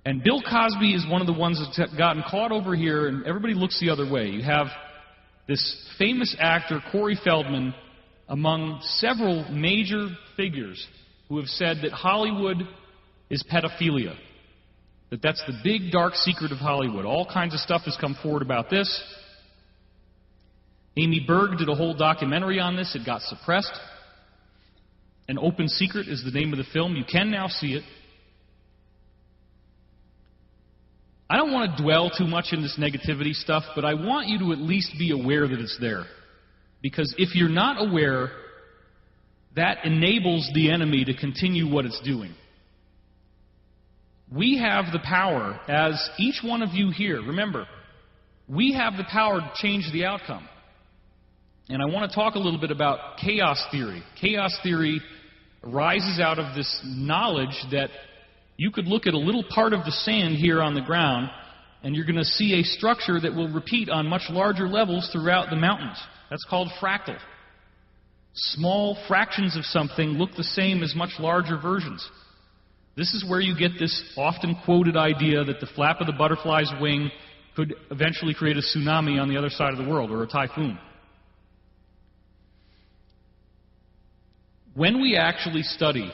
and Bill Cosby is one of the ones that's gotten caught over here, and everybody looks the other way. You have this famous actor, Corey Feldman, among several major figures who have said that Hollywood is pedophilia. That's the big, dark secret of Hollywood. All kinds of stuff has come forward about this. Amy Berg did a whole documentary on this. It got suppressed. An Open Secret is the name of the film. You can now see it. I don't want to dwell too much in this negativity stuff, but I want you to at least be aware that it's there. Because if you're not aware, that enables the enemy to continue what it's doing. We have the power, as each one of you here, remember, we have the power to change the outcome. And I want to talk a little bit about chaos theory. Chaos theory arises out of this knowledge that you could look at a little part of the sand here on the ground, and you're going to see a structure that will repeat on much larger levels throughout the mountains. That's called fractal. Small fractions of something look the same as much larger versions. This is where you get this often quoted idea that the flap of the butterfly's wing could eventually create a tsunami on the other side of the world, or a typhoon. When we actually study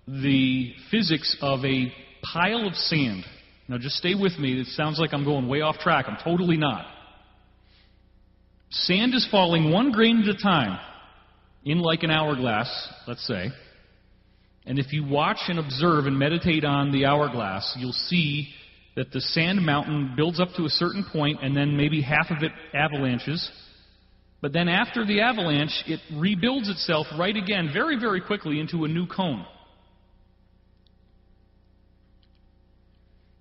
the physics of a pile of sand, now just stay with me, it sounds like I'm going way off track. I'm totally not. Sand is falling 1 grain at a time in like an hourglass, let's say. And if you watch and observe and meditate on the hourglass, you'll see that the sand mountain builds up to a certain point, and then maybe half of it avalanches. But then after the avalanche, it rebuilds itself right again very, very quickly into a new cone.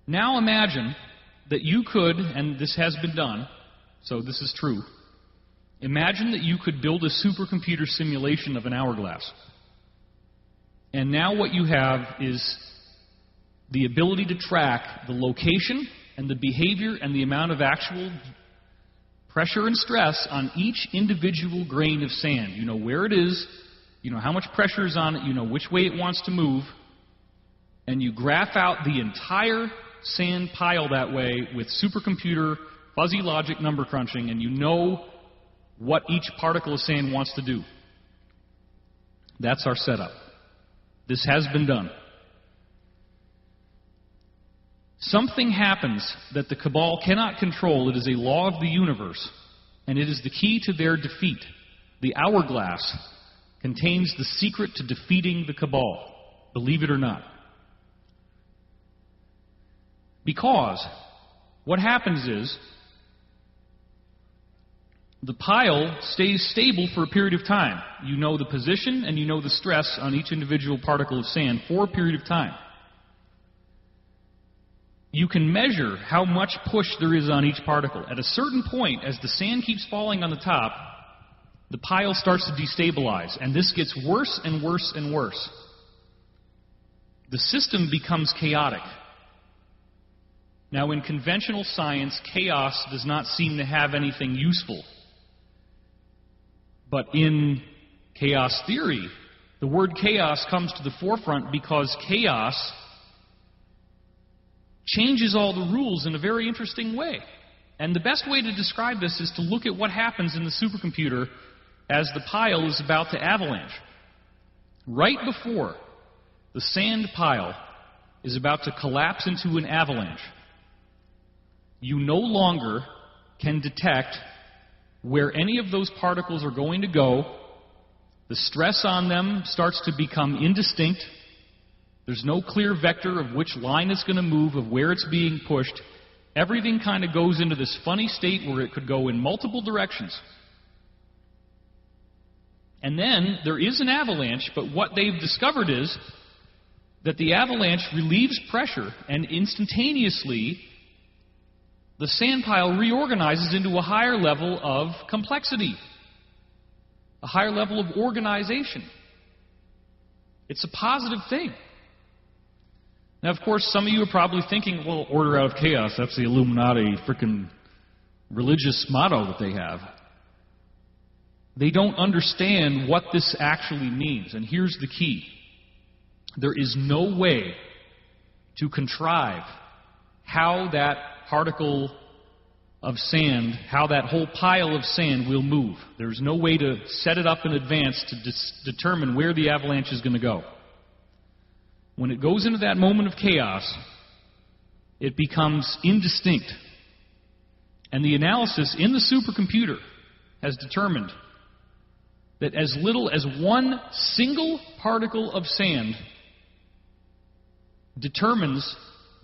Now imagine that you could, and this has been done, so this is true, imagine that you could build a supercomputer simulation of an hourglass. And now what you have is the ability to track the location and the behavior and the amount of actual pressure and stress on each individual grain of sand. You know where it is, you know how much pressure is on it, you know which way it wants to move, and you graph out the entire sand pile that way with supercomputer, fuzzy logic number crunching, and you know what each particle of sand wants to do. That's our setup. This has been done. Something happens that the Cabal cannot control. It is a law of the universe, and it is the key to their defeat. The hourglass contains the secret to defeating the Cabal, believe it or not. Because what happens is the pile stays stable for a period of time. You know the position and you know the stress on each individual particle of sand for a period of time. You can measure how much push there is on each particle. At a certain point, as the sand keeps falling on the top, the pile starts to destabilize, and this gets worse and worse and worse. The system becomes chaotic. Now, in conventional science, chaos does not seem to have anything useful. But in chaos theory, the word chaos comes to the forefront because chaos changes all the rules in a very interesting way. And the best way to describe this is to look at what happens in the supercomputer as the pile is about to avalanche. Right before the sand pile is about to collapse into an avalanche, you no longer can detect where any of those particles are going to go. The stress on them starts to become indistinct. There's no clear vector of which line it's going to move, of where it's being pushed. Everything kind of goes into this funny state where it could go in multiple directions. And then there is an avalanche, but what they've discovered is that the avalanche relieves pressure, and instantaneously the sand pile reorganizes into a higher level of complexity, a higher level of organization. It's a positive thing. Now, of course, some of you are probably thinking, well, order out of chaos, that's the Illuminati frickin' religious motto that they have. They don't understand what this actually means, and here's the key. There is no way to contrive how that particle of sand, how that whole pile of sand will move. There's no way to set it up in advance to determine where the avalanche is going to go. When it goes into that moment of chaos, it becomes indistinct. And the analysis in the supercomputer has determined that as little as one single particle of sand determines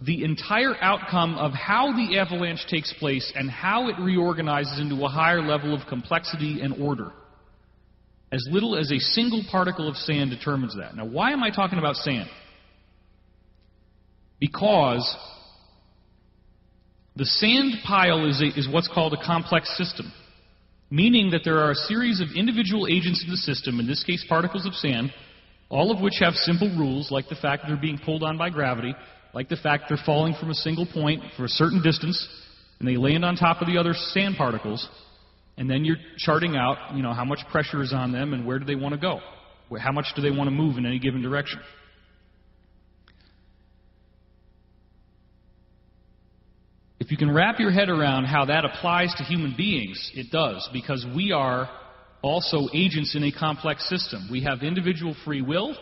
the entire outcome of how the avalanche takes place and how it reorganizes into a higher level of complexity and order. As little as a single particle of sand determines that. Now, why am I talking about sand? Because the sand pile is what's called a complex system, meaning that there are a series of individual agents in the system, in this case particles of sand, all of which have simple rules, like the fact that they're being pulled on by gravity, like the fact they're falling from a single point for a certain distance, and they land on top of the other sand particles, and then you're charting out, how much pressure is on them and where do they want to go, how much do they want to move in any given direction. If you can wrap your head around how that applies to human beings, it does, because we are also agents in a complex system. We have individual free will,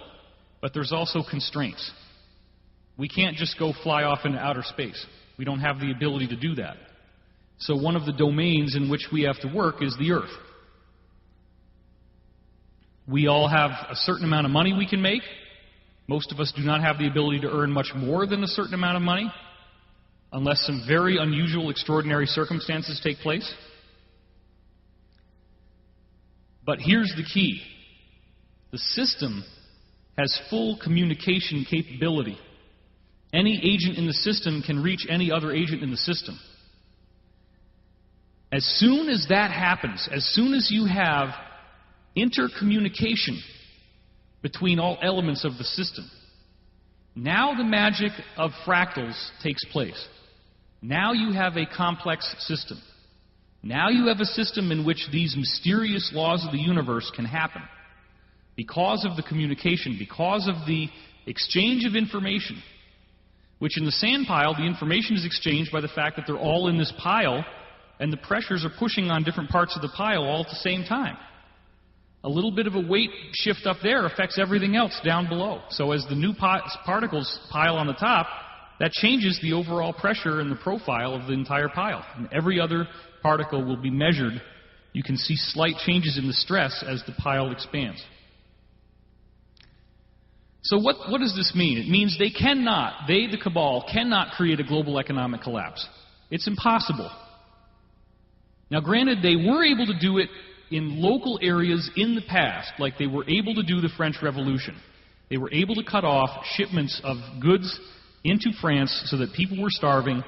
but there's also constraints. We can't just go fly off into outer space. We don't have the ability to do that. So one of the domains in which we have to work is the Earth. We all have a certain amount of money we can make. Most of us do not have the ability to earn much more than a certain amount of money, unless some very unusual, extraordinary circumstances take place. But here's the key. The system has full communication capability. Any agent in the system can reach any other agent in the system. As soon as that happens, as soon as you have intercommunication between all elements of the system, now the magic of fractals takes place. Now you have a complex system. Now you have a system in which these mysterious laws of the universe can happen. Because of the communication, because of the exchange of information, which in the sand pile, the information is exchanged by the fact that they're all in this pile, and the pressures are pushing on different parts of the pile all at the same time. A little bit of a weight shift up there affects everything else down below. So as the new particles pile on the top, that changes the overall pressure and the profile of the entire pile. And every other particle will be measured. You can see slight changes in the stress as the pile expands. So what does this mean? It means they, the Cabal, cannot create a global economic collapse. It's impossible. Now granted, they were able to do it in local areas in the past, like they were able to do the French Revolution. They were able to cut off shipments of goods into France so that people were starving.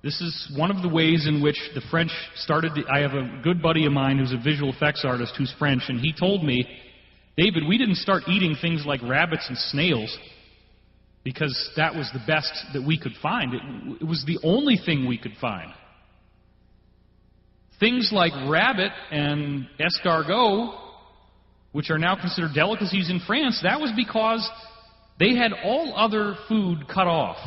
This is one of the ways in which the French started. I have a good buddy of mine who's a visual effects artist who's French, and he told me, David, we didn't start eating things like rabbits and snails because that was the best that we could find. It was the only thing we could find. Things like rabbit and escargot, which are now considered delicacies in France, that was because they had all other food cut off.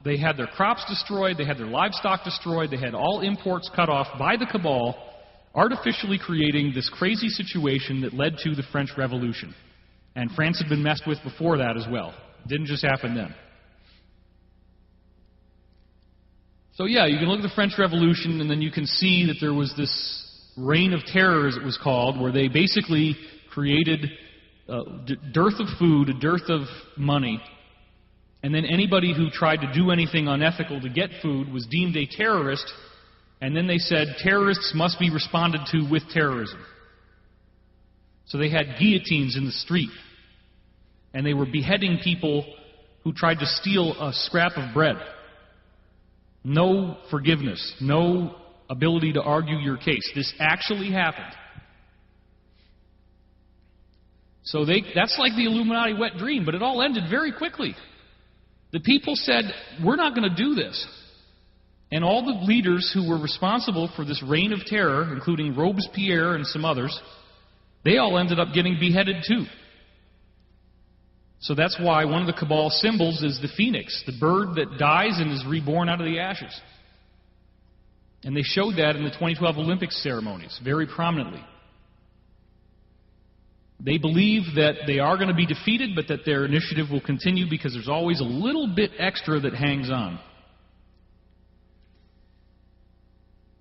They had their crops destroyed, they had their livestock destroyed, they had all imports cut off by the Cabal, artificially creating this crazy situation that led to the French Revolution. And France had been messed with before that as well. It didn't just happen then. So yeah, you can look at the French Revolution and then you can see that there was this reign of terror, as it was called, where they basically created a dearth of food, a dearth of money, and then anybody who tried to do anything unethical to get food was deemed a terrorist, and then they said terrorists must be responded to with terrorism. So they had guillotines in the street, and they were beheading people who tried to steal a scrap of bread. No forgiveness, no ability to argue your case. This actually happened. So that's like the Illuminati wet dream, but it all ended very quickly. The people said, we're not going to do this. And all the leaders who were responsible for this reign of terror, including Robespierre and some others, they all ended up getting beheaded too. So that's why one of the Cabal symbols is the phoenix, the bird that dies and is reborn out of the ashes. And they showed that in the 2012 Olympics ceremonies very prominently. They believe that they are going to be defeated, but that their initiative will continue because there's always a little bit extra that hangs on.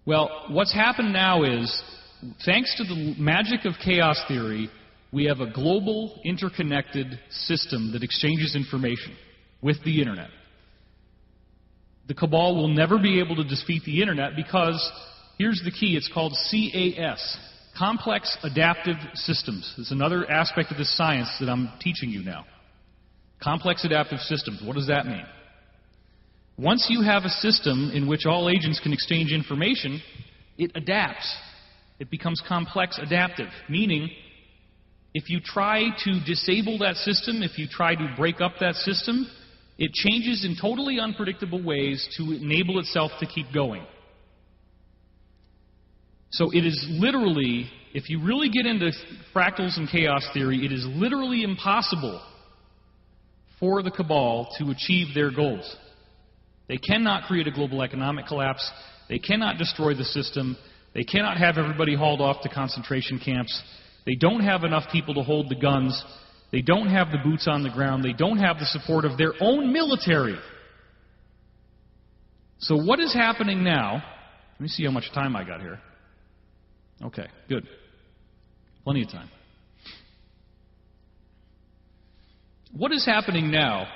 Well, what's happened now is thanks to the magic of chaos theory, we have a global, interconnected system that exchanges information with the Internet. The Cabal will never be able to defeat the Internet because, here's the key, it's called CAS, Complex Adaptive Systems. It's another aspect of this science that I'm teaching you now. Complex Adaptive Systems, what does that mean? Once you have a system in which all agents can exchange information, it adapts. It becomes complex adaptive, meaning if you try to disable that system, if you try to break up that system, it changes in totally unpredictable ways to enable itself to keep going. So it is literally, if you really get into fractals and chaos theory, it is literally impossible for the Cabal to achieve their goals. They cannot create a global economic collapse. They cannot destroy the system. They cannot have everybody hauled off to concentration camps. They don't have enough people to hold the guns. They don't have the boots on the ground. They don't have the support of their own military. So what is happening now? Let me see how much time I got here. Okay, good. Plenty of time. What is happening now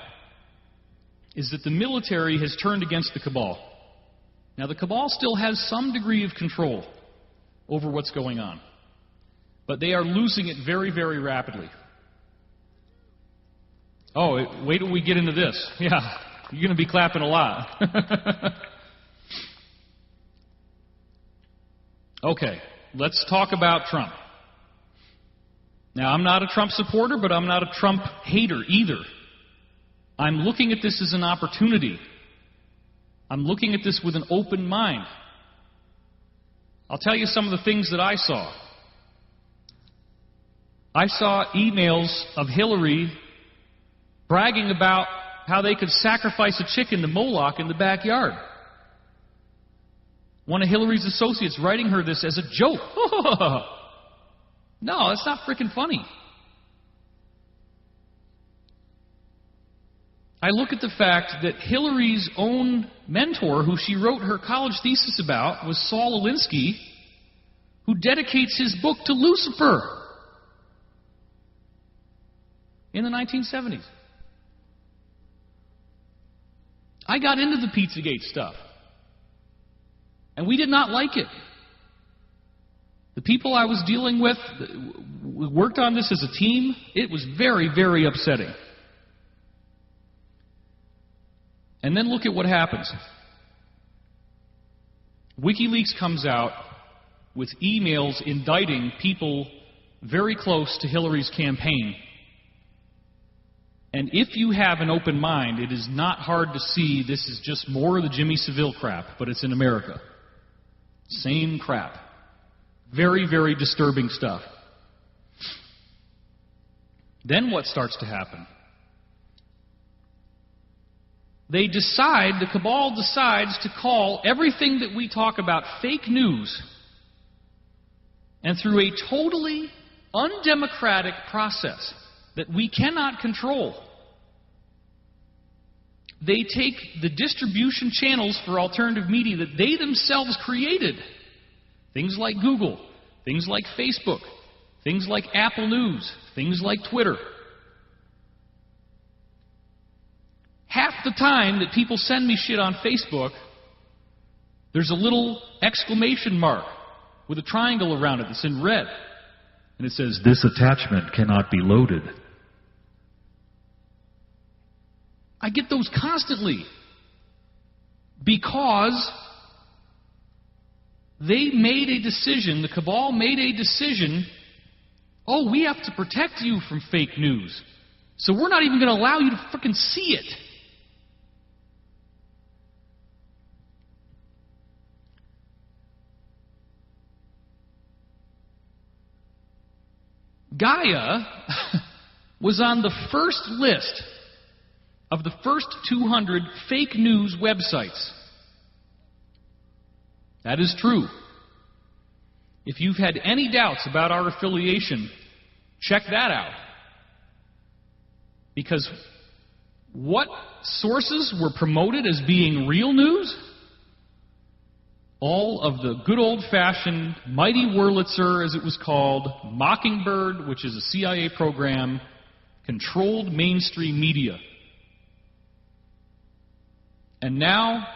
is that the military has turned against the Cabal. Now, the Cabal still has some degree of control over what's going on, but they are losing it very, very rapidly. Oh, wait till we get into this. Yeah, you're going to be clapping a lot. Okay, let's talk about Trump. Now, I'm not a Trump supporter, but I'm not a Trump hater either. I'm looking at this as an opportunity. I'm looking at this with an open mind. I'll tell you some of the things that I saw. I saw emails of Hillary bragging about how they could sacrifice a chicken to Moloch in the backyard. One of Hillary's associates writing her this as a joke. No, that's not freaking funny. I look at the fact that Hillary's own mentor, who she wrote her college thesis about, was Saul Alinsky, who dedicates his book to Lucifer in the 1970s. I got into the Pizzagate stuff, and we did not like it. The people I was dealing with worked on this as a team. It was very, very upsetting. And then look at what happens. WikiLeaks comes out with emails indicting people very close to Hillary's campaign. And if you have an open mind, it is not hard to see this is just more of the Jimmy Savile crap, but it's in America. Same crap. Very, very disturbing stuff. Then what starts to happen? The Cabal decides to call everything that we talk about fake news, and through a totally undemocratic process that we cannot control, they take the distribution channels for alternative media that they themselves created, things like Google, things like Facebook, things like Apple News, things like Twitter. Half the time that people send me shit on Facebook, there's a little exclamation mark with a triangle around it that's in red. And it says, "This attachment cannot be loaded." I get those constantly because they made a decision, the Cabal made a decision, oh, we have to protect you from fake news, so we're not even going to allow you to frickin' see it. Gaia was on the first list of the first 200 fake news websites. That is true. If you've had any doubts about our affiliation, check that out. Because what sources were promoted as being real news? all of the good old-fashioned Mighty Wurlitzer, as it was called, Mockingbird, which is a CIA program, controlled mainstream media. And now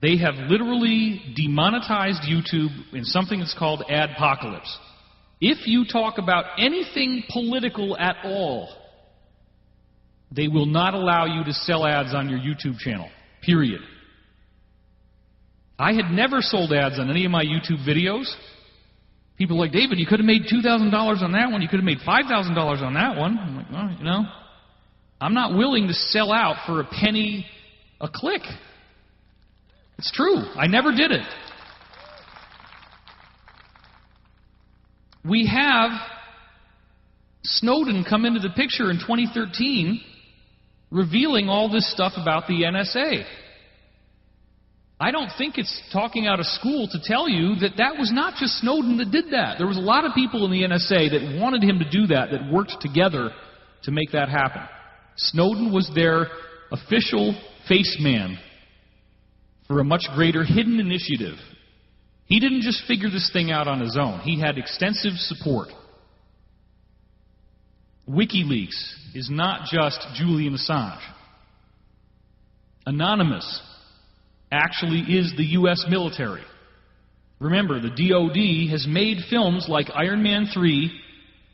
they have literally demonetized YouTube in something that's called Adpocalypse. If you talk about anything political at all, they will not allow you to sell ads on your YouTube channel. Period. I had never sold ads on any of my YouTube videos. People are like, David, you could have made $2,000 on that one. You could have made $5,000 on that one. I'm like, well, you know, I'm not willing to sell out for a penny a click. It's true. I never did it. We have Snowden come into the picture in 2013, revealing all this stuff about the NSA. I don't think it's talking out of school to tell you that that was not just Snowden that did that. There was a lot of people in the NSA that wanted him to do that, that worked together to make that happen. Snowden was their official face man for a much greater hidden initiative. He didn't just figure this thing out on his own. He had extensive support. WikiLeaks is not just Julian Assange. Anonymous actually is the U.S. military. Remember, the DoD has made films like Iron Man 3,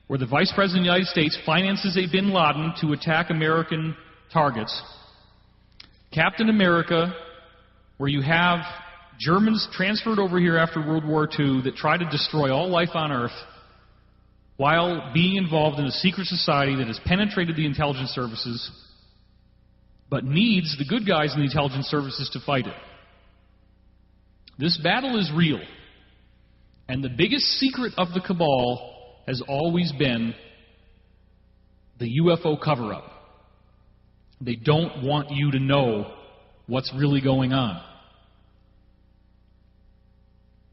where the Vice President of the United States finances a bin Laden to attack American targets. Captain America, where you have Germans transferred over here after World War II that try to destroy all life on Earth while being involved in a secret society that has penetrated the intelligence services but needs the good guys in the intelligence services to fight it. This battle is real. And the biggest secret of the Cabal has always been the UFO cover-up. They don't want you to know what's really going on.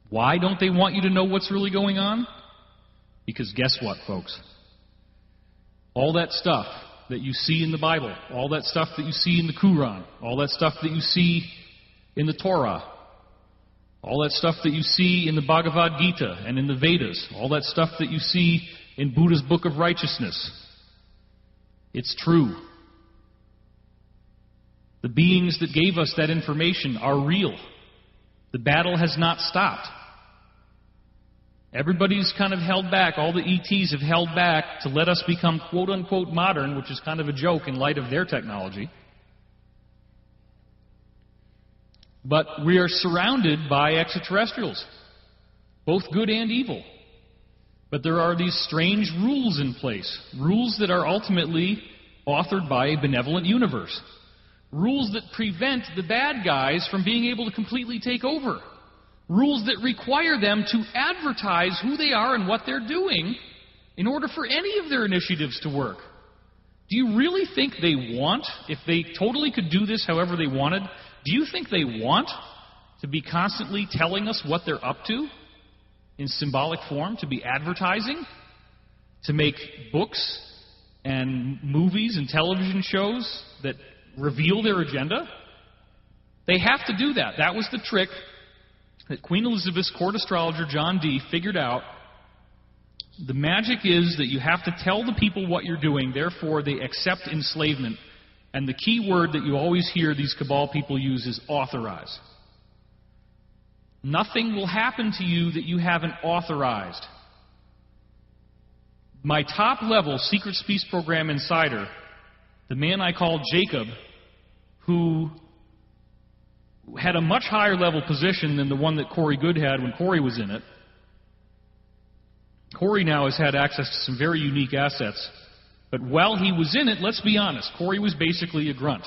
Why don't they want you to know what's really going on? Because guess what, folks? All that stuff that you see in the Bible, all that stuff that you see in the Quran, all that stuff that you see in the Torah, all that stuff that you see in the Bhagavad Gita and in the Vedas, all that stuff that you see in Buddha's Book of Righteousness, it's true. The beings that gave us that information are real. The battle has not stopped. Everybody's kind of held back. All the ETs have held back to let us become quote-unquote modern, which is kind of a joke in light of their technology. But we are surrounded by extraterrestrials, both good and evil. But there are these strange rules in place, rules that are ultimately authored by a benevolent universe, rules that prevent the bad guys from being able to completely take over, rules that require them to advertise who they are and what they're doing in order for any of their initiatives to work. Do you really think they want, if they totally could do this however they wanted, do you think they want to be constantly telling us what they're up to in symbolic form, to be advertising, to make books and movies and television shows that reveal their agenda? They have to do that. That was the trick that Queen Elizabeth's court astrologer John Dee figured out. The magic is that you have to tell the people what you're doing, therefore they accept enslavement. And the key word that you always hear these Cabal people use is authorize. Nothing will happen to you that you haven't authorized. My top-level secret space program insider, the man I call Jacob, who had a much higher level position than the one that Corey Goode had when Corey was in it. Corey now has had access to some very unique assets. But while he was in it, let's be honest, Corey was basically a grunt.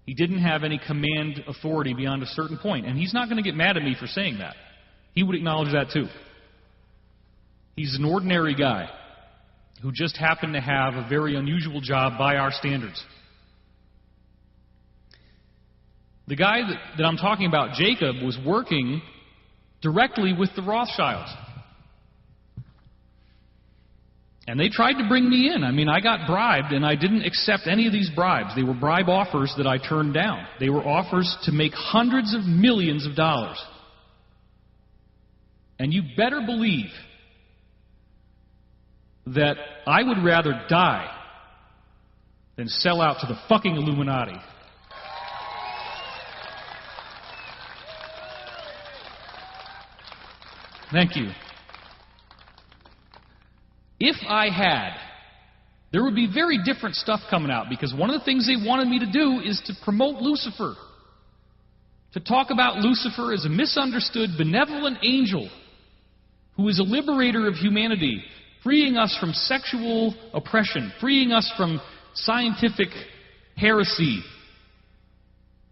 He didn't have any command authority beyond a certain point. And he's not going to get mad at me for saying that. He would acknowledge that too. He's an ordinary guy who just happened to have a very unusual job by our standards. The guy that I'm talking about, Jacob, was working directly with the Rothschilds. And they tried to bring me in. I mean, I got bribed, and I didn't accept any of these bribes. They were bribe offers that I turned down. They were offers to make hundreds of millions of dollars. And you better believe that I would rather die than sell out to the fucking Illuminati. Thank you. If I had, there would be very different stuff coming out, because one of the things they wanted me to do is to promote Lucifer. To talk about Lucifer as a misunderstood, benevolent angel who is a liberator of humanity, freeing us from sexual oppression, freeing us from scientific heresy,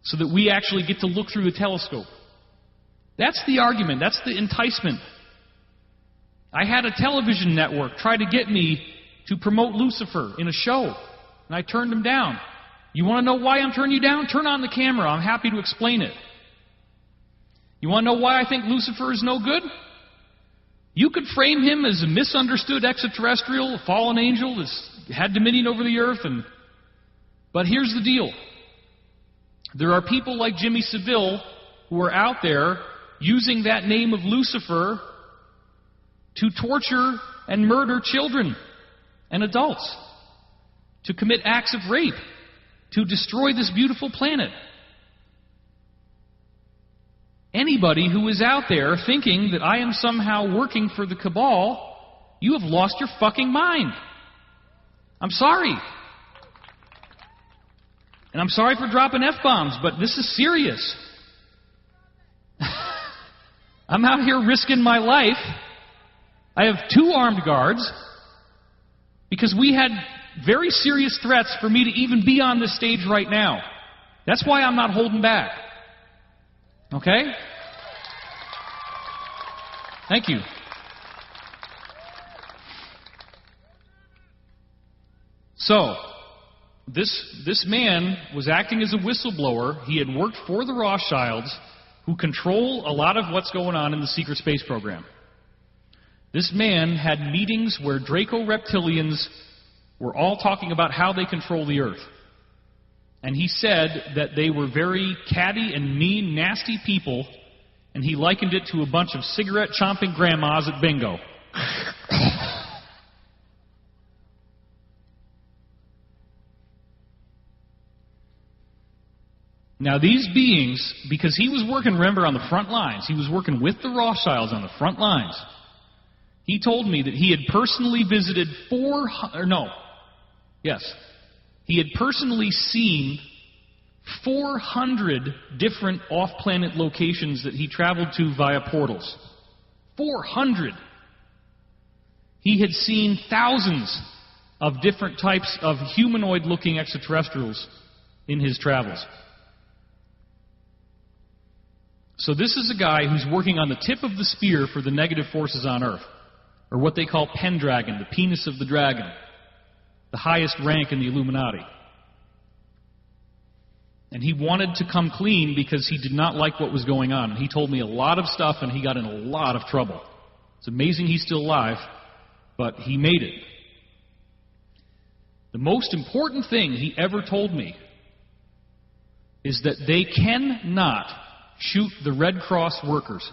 so that we actually get to look through the telescope. That's the argument. That's the enticement. I had a television network try to get me to promote Lucifer in a show, and I turned them down. You want to know why I'm turning you down? Turn on the camera. I'm happy to explain it. You want to know why I think Lucifer is no good? You could frame him as a misunderstood extraterrestrial, a fallen angel that's had dominion over the earth, but here's the deal. There are people like Jimmy Savile who are out there using that name of Lucifer to torture and murder children and adults, to commit acts of rape, to destroy this beautiful planet. Anybody who is out there thinking that I am somehow working for the Cabal, you have lost your fucking mind. I'm sorry. And I'm sorry for dropping F-bombs, but this is serious. I'm out here risking my life. I have 2 armed guards because we had very serious threats for me to even be on this stage right now. That's why I'm not holding back. Okay? Thank you. So, this man was acting as a whistleblower. He had worked for the Rothschilds, who control a lot of what's going on in the secret space program. This man had meetings where Draco reptilians were all talking about how they control the earth. And he said that they were very catty and mean, nasty people, and he likened it to a bunch of cigarette-chomping grandmas at bingo. Now these beings, because he was working, remember, on the front lines, he was working with the Rothschilds on the front lines. He told me that he had personally visited he had personally seen 400 different off-planet locations that he traveled to via portals. 400! He had seen thousands of different types of humanoid-looking extraterrestrials in his travels. So this is a guy who's working on the tip of the spear for the negative forces on Earth, or what they call Pendragon, the penis of the dragon, the highest rank in the Illuminati. And he wanted to come clean because he did not like what was going on. He told me a lot of stuff, and he got in a lot of trouble. It's amazing he's still alive, but he made it. The most important thing he ever told me is that they cannot shoot the Red Cross workers.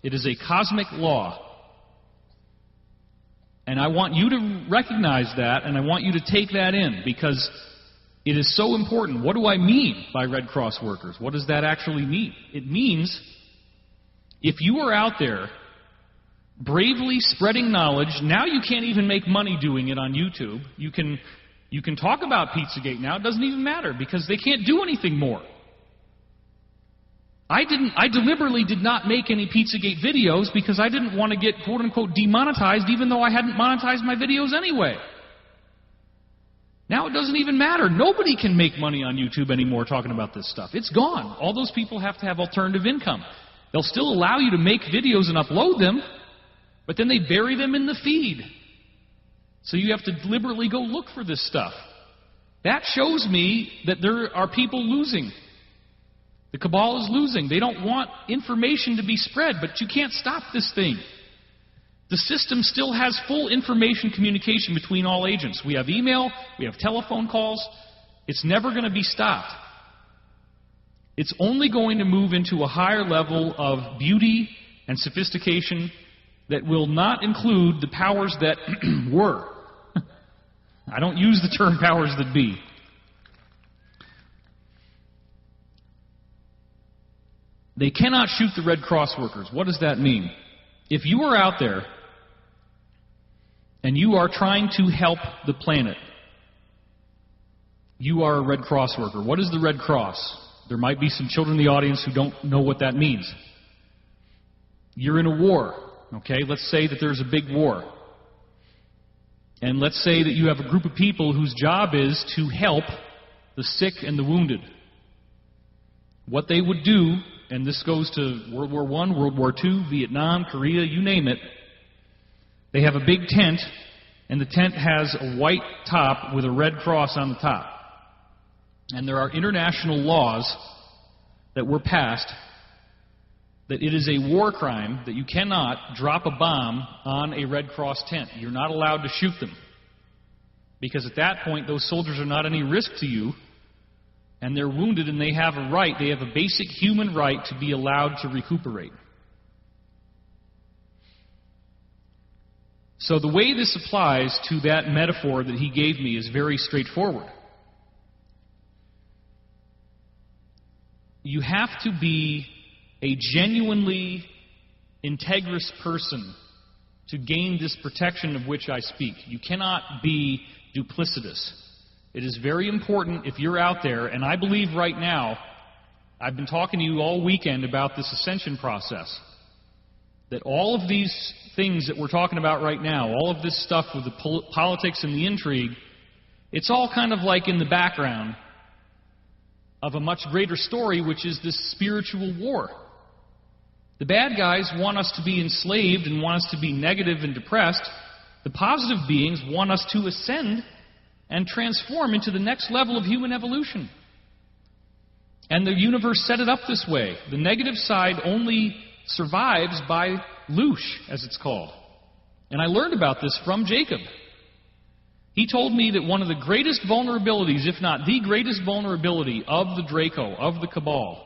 It is a cosmic law. And I want you to recognize that, and I want you to take that in, because it is so important. What do I mean by Red Cross workers? What does that actually mean? It means if you are out there bravely spreading knowledge, now you can't even make money doing it on YouTube. You can talk about Pizzagate now. It doesn't even matter, because they can't do anything more. I deliberately did not make any Pizzagate videos because I didn't want to get quote-unquote demonetized, even though I hadn't monetized my videos anyway. Now it doesn't even matter. Nobody can make money on YouTube anymore talking about this stuff. It's gone. All those people have to have alternative income. They'll still allow you to make videos and upload them, but then they bury them in the feed. So you have to deliberately go look for this stuff. That shows me that there are people losing. The Cabal is losing. They don't want information to be spread, but you can't stop this thing. The system still has full information communication between all agents. We have email, we have telephone calls. It's never going to be stopped. It's only going to move into a higher level of beauty and sophistication that will not include the powers that were. I don't use the term powers that be. They cannot shoot the Red Cross workers. What does that mean? If you are out there and you are trying to help the planet, you are a Red Cross worker. What is the Red Cross? There might be some children in the audience who don't know what that means. You're in a war, okay? Let's say that there's a big war. And let's say that you have a group of people whose job is to help the sick and the wounded. What they would do, and this goes to World War I, World War II, Vietnam, Korea, you name it, they have a big tent, and the tent has a white top with a red cross on the top. And there are international laws that were passed that it is a war crime that you cannot drop a bomb on a Red Cross tent. You're not allowed to shoot them. Because at that point, those soldiers are not any risk to you, and they're wounded, and they have a right, they have a basic human right to be allowed to recuperate. So the way this applies to that metaphor that he gave me is very straightforward. You have to be a genuinely integrous person to gain this protection of which I speak. You cannot be duplicitous. It is very important if you're out there, and I believe right now, I've been talking to you all weekend about this ascension process, that all of these things that we're talking about right now, all of this stuff with the politics and the intrigue, it's all kind of like in the background of a much greater story, which is this spiritual war. The bad guys want us to be enslaved and want us to be negative and depressed. The positive beings want us to ascend and transform into the next level of human evolution. And the universe set it up this way. The negative side only survives by loosh, as it's called. And I learned about this from Jacob. He told me that one of the greatest vulnerabilities, if not the greatest vulnerability of the Draco, of the Cabal,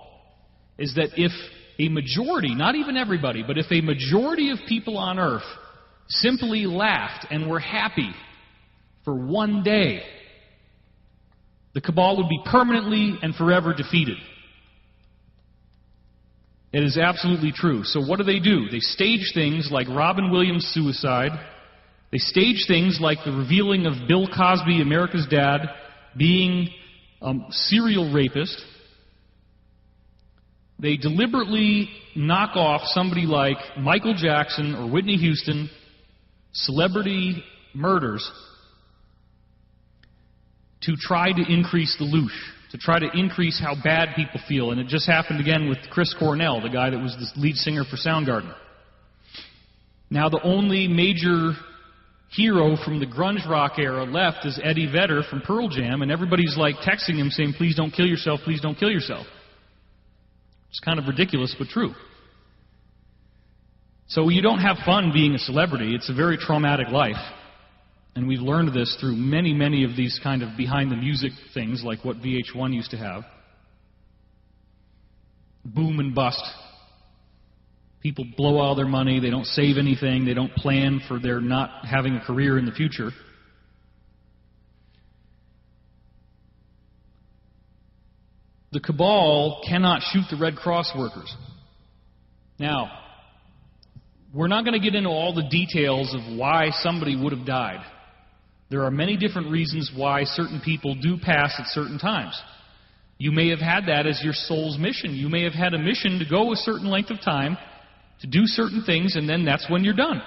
is that if a majority, not even everybody, but if a majority of people on Earth simply laughed and were happy for one day, the Cabal would be permanently and forever defeated. It is absolutely true. So what do? They stage things like Robin Williams' suicide. They stage things like the revealing of Bill Cosby, America's Dad, being a serial rapist. They deliberately knock off somebody like Michael Jackson or Whitney Houston, celebrity murders, to try to increase the loosh, to try to increase how bad people feel. And it just happened again with Chris Cornell, the guy that was the lead singer for Soundgarden. Now the only major hero from the grunge rock era left is Eddie Vedder from Pearl Jam, and everybody's like texting him saying, "Please don't kill yourself, please don't kill yourself." It's kind of ridiculous, but true. So you don't have fun being a celebrity. It's a very traumatic life. And we've learned this through many, many of these kind of behind-the-music things, like what VH1 used to have. Boom and bust. People blow all their money. They don't save anything. They don't plan for their not having a career in the future. The Cabal cannot shoot the Red Cross workers. Now, we're not going to get into all the details of why somebody would have died. There are many different reasons why certain people do pass at certain times. You may have had that as your soul's mission. You may have had a mission to go a certain length of time, to do certain things, and then that's when you're done.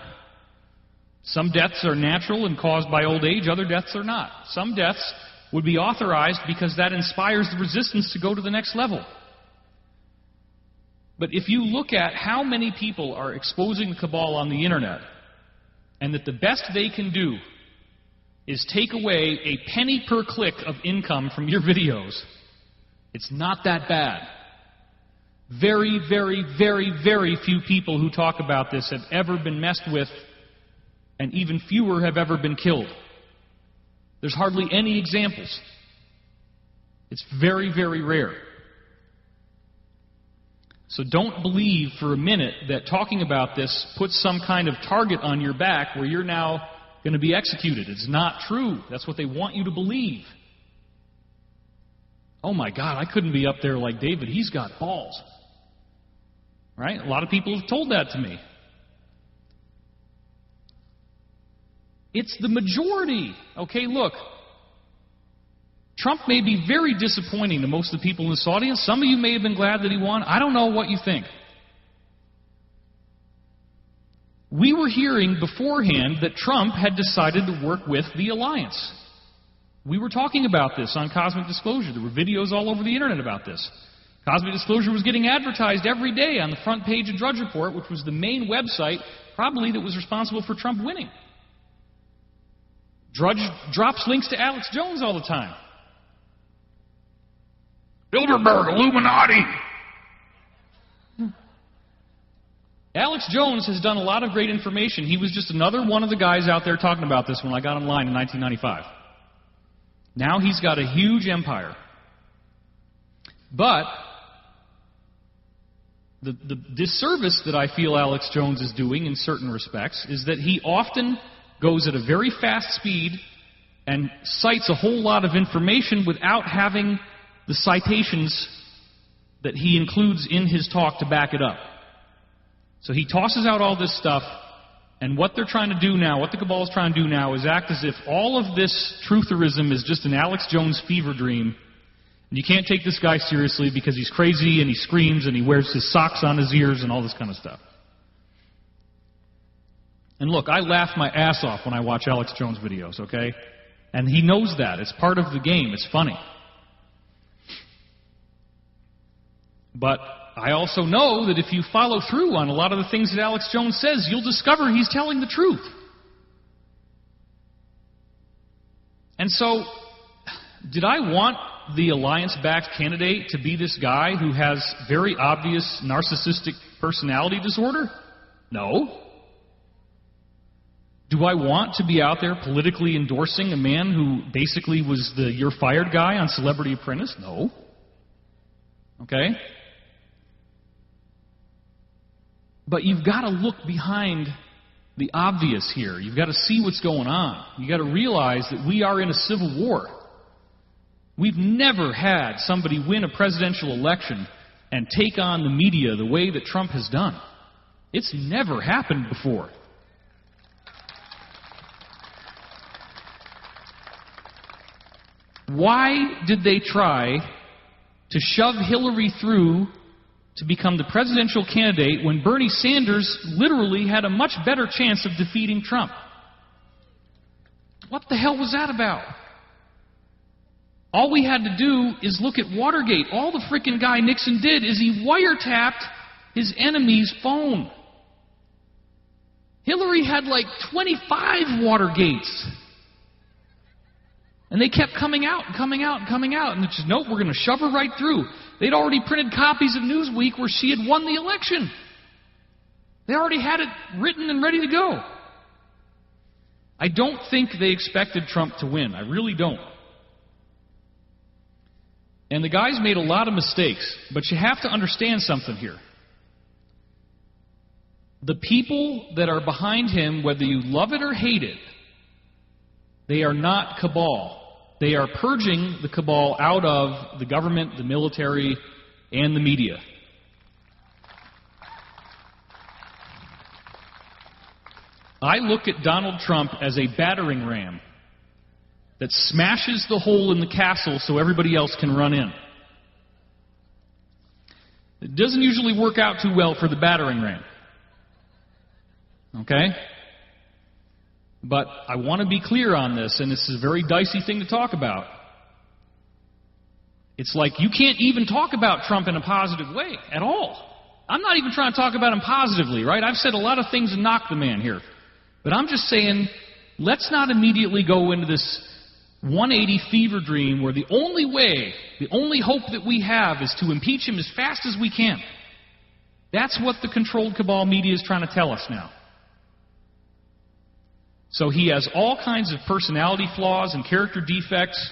Some deaths are natural and caused by old age, other deaths are not. Some deaths would be authorized because that inspires the resistance to go to the next level. But if you look at how many people are exposing the Cabal on the internet, and that the best they can do is take away a penny per click of income from your videos, it's not that bad. Very, very, very, very few people who talk about this have ever been messed with, and even fewer have ever been killed. There's hardly any examples. It's very, very rare. So don't believe for a minute that talking about this puts some kind of target on your back where you're now going to be executed. It's not true. That's what they want you to believe. Oh my God, I couldn't be up there like David. He's got balls. Right? A lot of people have told that to me. It's the majority. Okay, look. Trump may be very disappointing to most of the people in this audience. Some of you may have been glad that he won. I don't know what you think. We were hearing beforehand that Trump had decided to work with the alliance. We were talking about this on Cosmic Disclosure. There were videos all over the internet about this. Cosmic Disclosure was getting advertised every day on the front page of Drudge Report, which was the main website probably that was responsible for Trump winning. Drudge drops links to Alex Jones all the time. Bilderberg, Illuminati. Alex Jones has done a lot of great information. He was just another one of the guys out there talking about this when I got online in 1995. Now he's got a huge empire. But the disservice that I feel Alex Jones is doing in certain respects is that he often goes at a very fast speed and cites a whole lot of information without having the citations that he includes in his talk to back it up. So he tosses out all this stuff, and what they're trying to do now, what the Cabal is trying to do now, is act as if all of this trutherism is just an Alex Jones fever dream, and you can't take this guy seriously because he's crazy and he screams and he wears his socks on his ears and all this kind of stuff. And look, I laugh my ass off when I watch Alex Jones videos, okay? And he knows that. It's part of the game. It's funny. But I also know that if you follow through on a lot of the things that Alex Jones says, you'll discover he's telling the truth. And so, did I want the alliance-backed candidate to be this guy who has very obvious narcissistic personality disorder? No. Do I want to be out there politically endorsing a man who basically was the "you're fired" guy on Celebrity Apprentice? No. Okay? But you've got to look behind the obvious here. You've got to see what's going on. You've got to realize that we are in a civil war. We've never had somebody win a presidential election and take on the media the way that Trump has done. It's never happened before. Why did they try to shove Hillary through to become the presidential candidate when Bernie Sanders literally had a much better chance of defeating Trump? What the hell was that about? All we had to do is look at Watergate. All the frickin' guy Nixon did is he wiretapped his enemy's phone. Hillary had like 25 Watergates. And they kept coming out and coming out and coming out. And it's just, nope, we're going to shove her right through. They'd already printed copies of Newsweek where she had won the election. They already had it written and ready to go. I don't think they expected Trump to win. I really don't. And the guy's made a lot of mistakes. But you have to understand something here. The people that are behind him, whether you love it or hate it, they are not Cabal. They are purging the Cabal out of the government, the military, and the media. I look at Donald Trump as a battering ram that smashes the hole in the castle so everybody else can run in. It doesn't usually work out too well for the battering ram. Okay? But I want to be clear on this, and this is a very dicey thing to talk about. It's like you can't even talk about Trump in a positive way at all. I'm not even trying to talk about him positively, right? I've said a lot of things to knock the man here. But I'm just saying, let's not immediately go into this 180 fever dream where the only way, the only hope that we have is to impeach him as fast as we can. That's what the controlled Cabal media is trying to tell us now. So he has all kinds of personality flaws and character defects,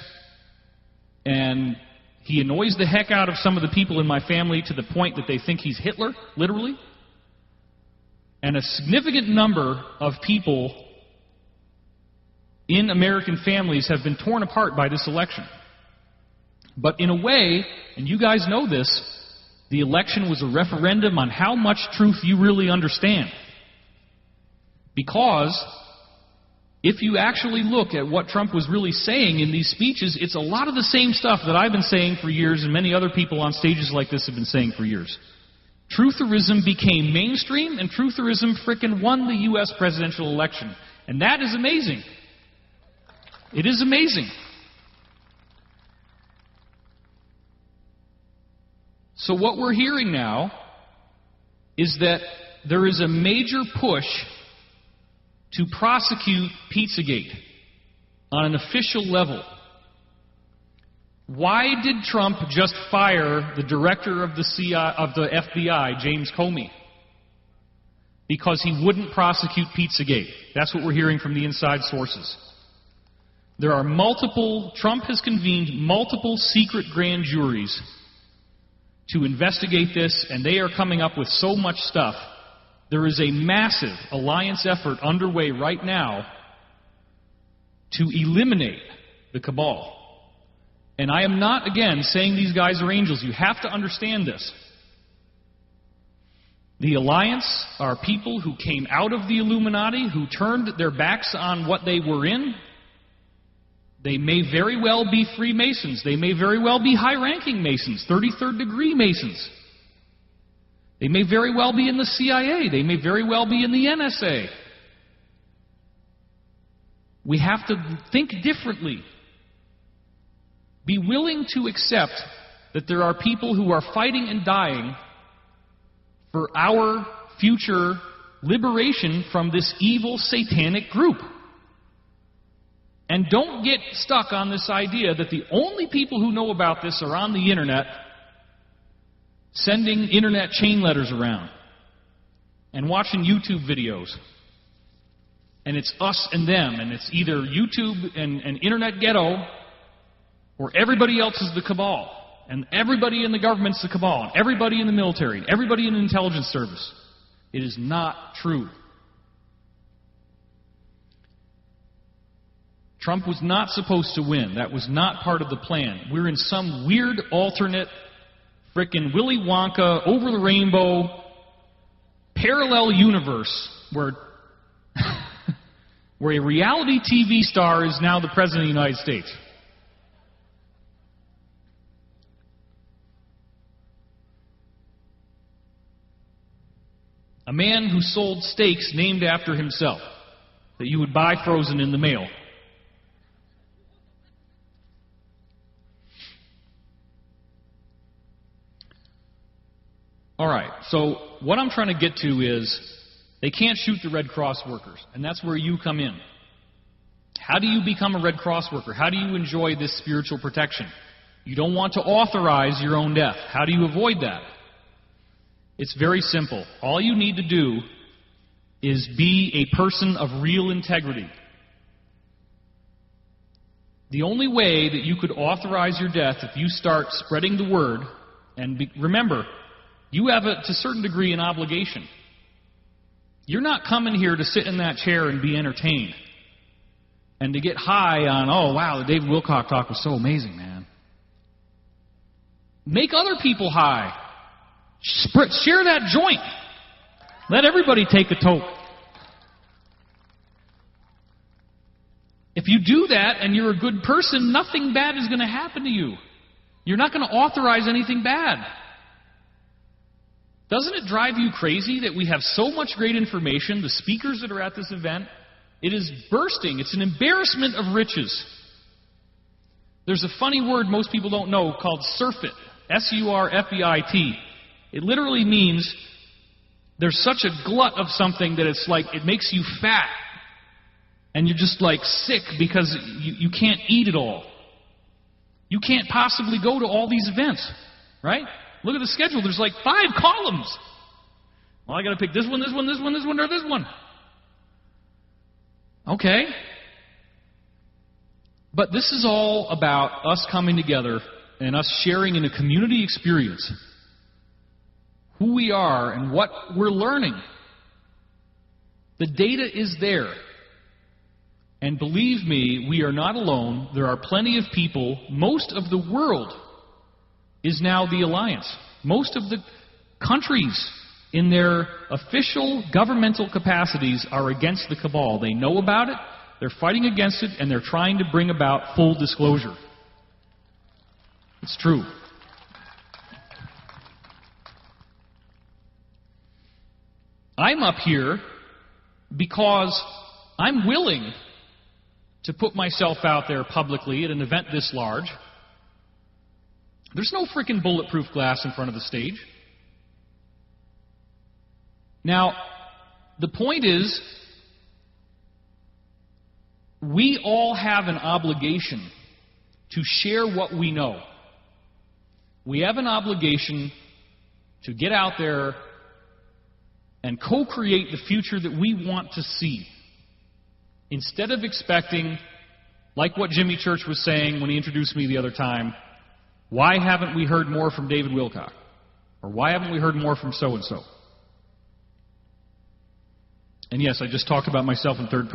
and He annoys the heck out of some of the people in my family to the point that they think he's Hitler, literally. And a significant number of people in American families have been torn apart by this election. But in a way, and you guys know this, the election was a referendum on how much truth you really understand. Because if you actually look at what Trump was really saying in these speeches, it's a lot of the same stuff that I've been saying for years and many other people on stages like this have been saying for years. Trutherism became mainstream, and trutherism frickin' won the U.S. presidential election. And that is amazing. It is amazing. So what we're hearing now is that there is a major push to prosecute Pizzagate on an official level. Why did Trump just fire the director of the FBI, James Comey? Because he wouldn't prosecute Pizzagate. That's what we're hearing from the inside sources. There are Trump has convened multiple secret grand juries to investigate this, and they are coming up with so much stuff. There is a massive alliance effort underway right now to eliminate the cabal. And I am not, again, saying these guys are angels. You have to understand this. The alliance are people who came out of the Illuminati, who turned their backs on what they were in. They may very well be Freemasons. They may very well be high-ranking Masons, 33rd degree Masons. They may very well be in the CIA. They may very well be in the NSA. We have to think differently. Be willing to accept that there are people who are fighting and dying for our future liberation from this evil satanic group. And don't get stuck on this idea that the only people who know about this are on the internet, sending internet chain letters around and watching YouTube videos. And it's us and them, and it's either YouTube and internet ghetto, or everybody else is the cabal, and everybody in the government's the cabal, and everybody in the military, and everybody in the intelligence service. It is not true. Trump was not supposed to win. That was not part of the plan. We're in some weird alternate, frickin' Willy Wonka, over the rainbow, parallel universe where where a reality TV star is now the President of the United States. A man who sold steaks named after himself that you would buy frozen in the mail. All right, so what I'm trying to get to is they can't shoot the Red Cross workers, and that's where you come in. How do you become a Red Cross worker? How do you enjoy this spiritual protection? You don't want to authorize your own death. How do you avoid that? It's very simple. All you need to do is be a person of real integrity. The only way that you could authorize your death if you start spreading the word, and remember, you have, to a certain degree, an obligation. You're not coming here to sit in that chair and be entertained and to get high on, oh, wow, the David Wilcock talk was so amazing, man. Make other people high. Share that joint. Let everybody take a toke. If you do that and you're a good person, nothing bad is going to happen to you. You're not going to authorize anything bad. Doesn't it drive you crazy that we have so much great information, the speakers that are at this event? It is bursting. It's an embarrassment of riches. There's a funny word most people don't know called surfeit. S-U-R-F-E-I-T. It literally means there's such a glut of something that it's like it makes you fat. And you're just like sick because you can't eat it all. You can't possibly go to all these events, right? Look at the schedule. There's like 5 columns. Well, I got to pick this one, this one, this one, this one, or this one. Okay. But this is all about us coming together and us sharing in a community experience who we are and what we're learning. The data is there. And believe me, we are not alone. There are plenty of people. Most of the world is now the alliance. Most of the countries in their official governmental capacities are against the cabal. They know about it, they're fighting against it, and they're trying to bring about full disclosure. It's true. I'm up here because I'm willing to put myself out there publicly at an event this large. There's no freaking bulletproof glass in front of the stage. Now, the point is, we all have an obligation to share what we know. We have an obligation to get out there and co-create the future that we want to see. Instead of expecting, like what Jimmy Church was saying when he introduced me the other time, why haven't we heard more from David Wilcock? Or why haven't we heard more from so-and-so? And yes, I just talked about myself in third person.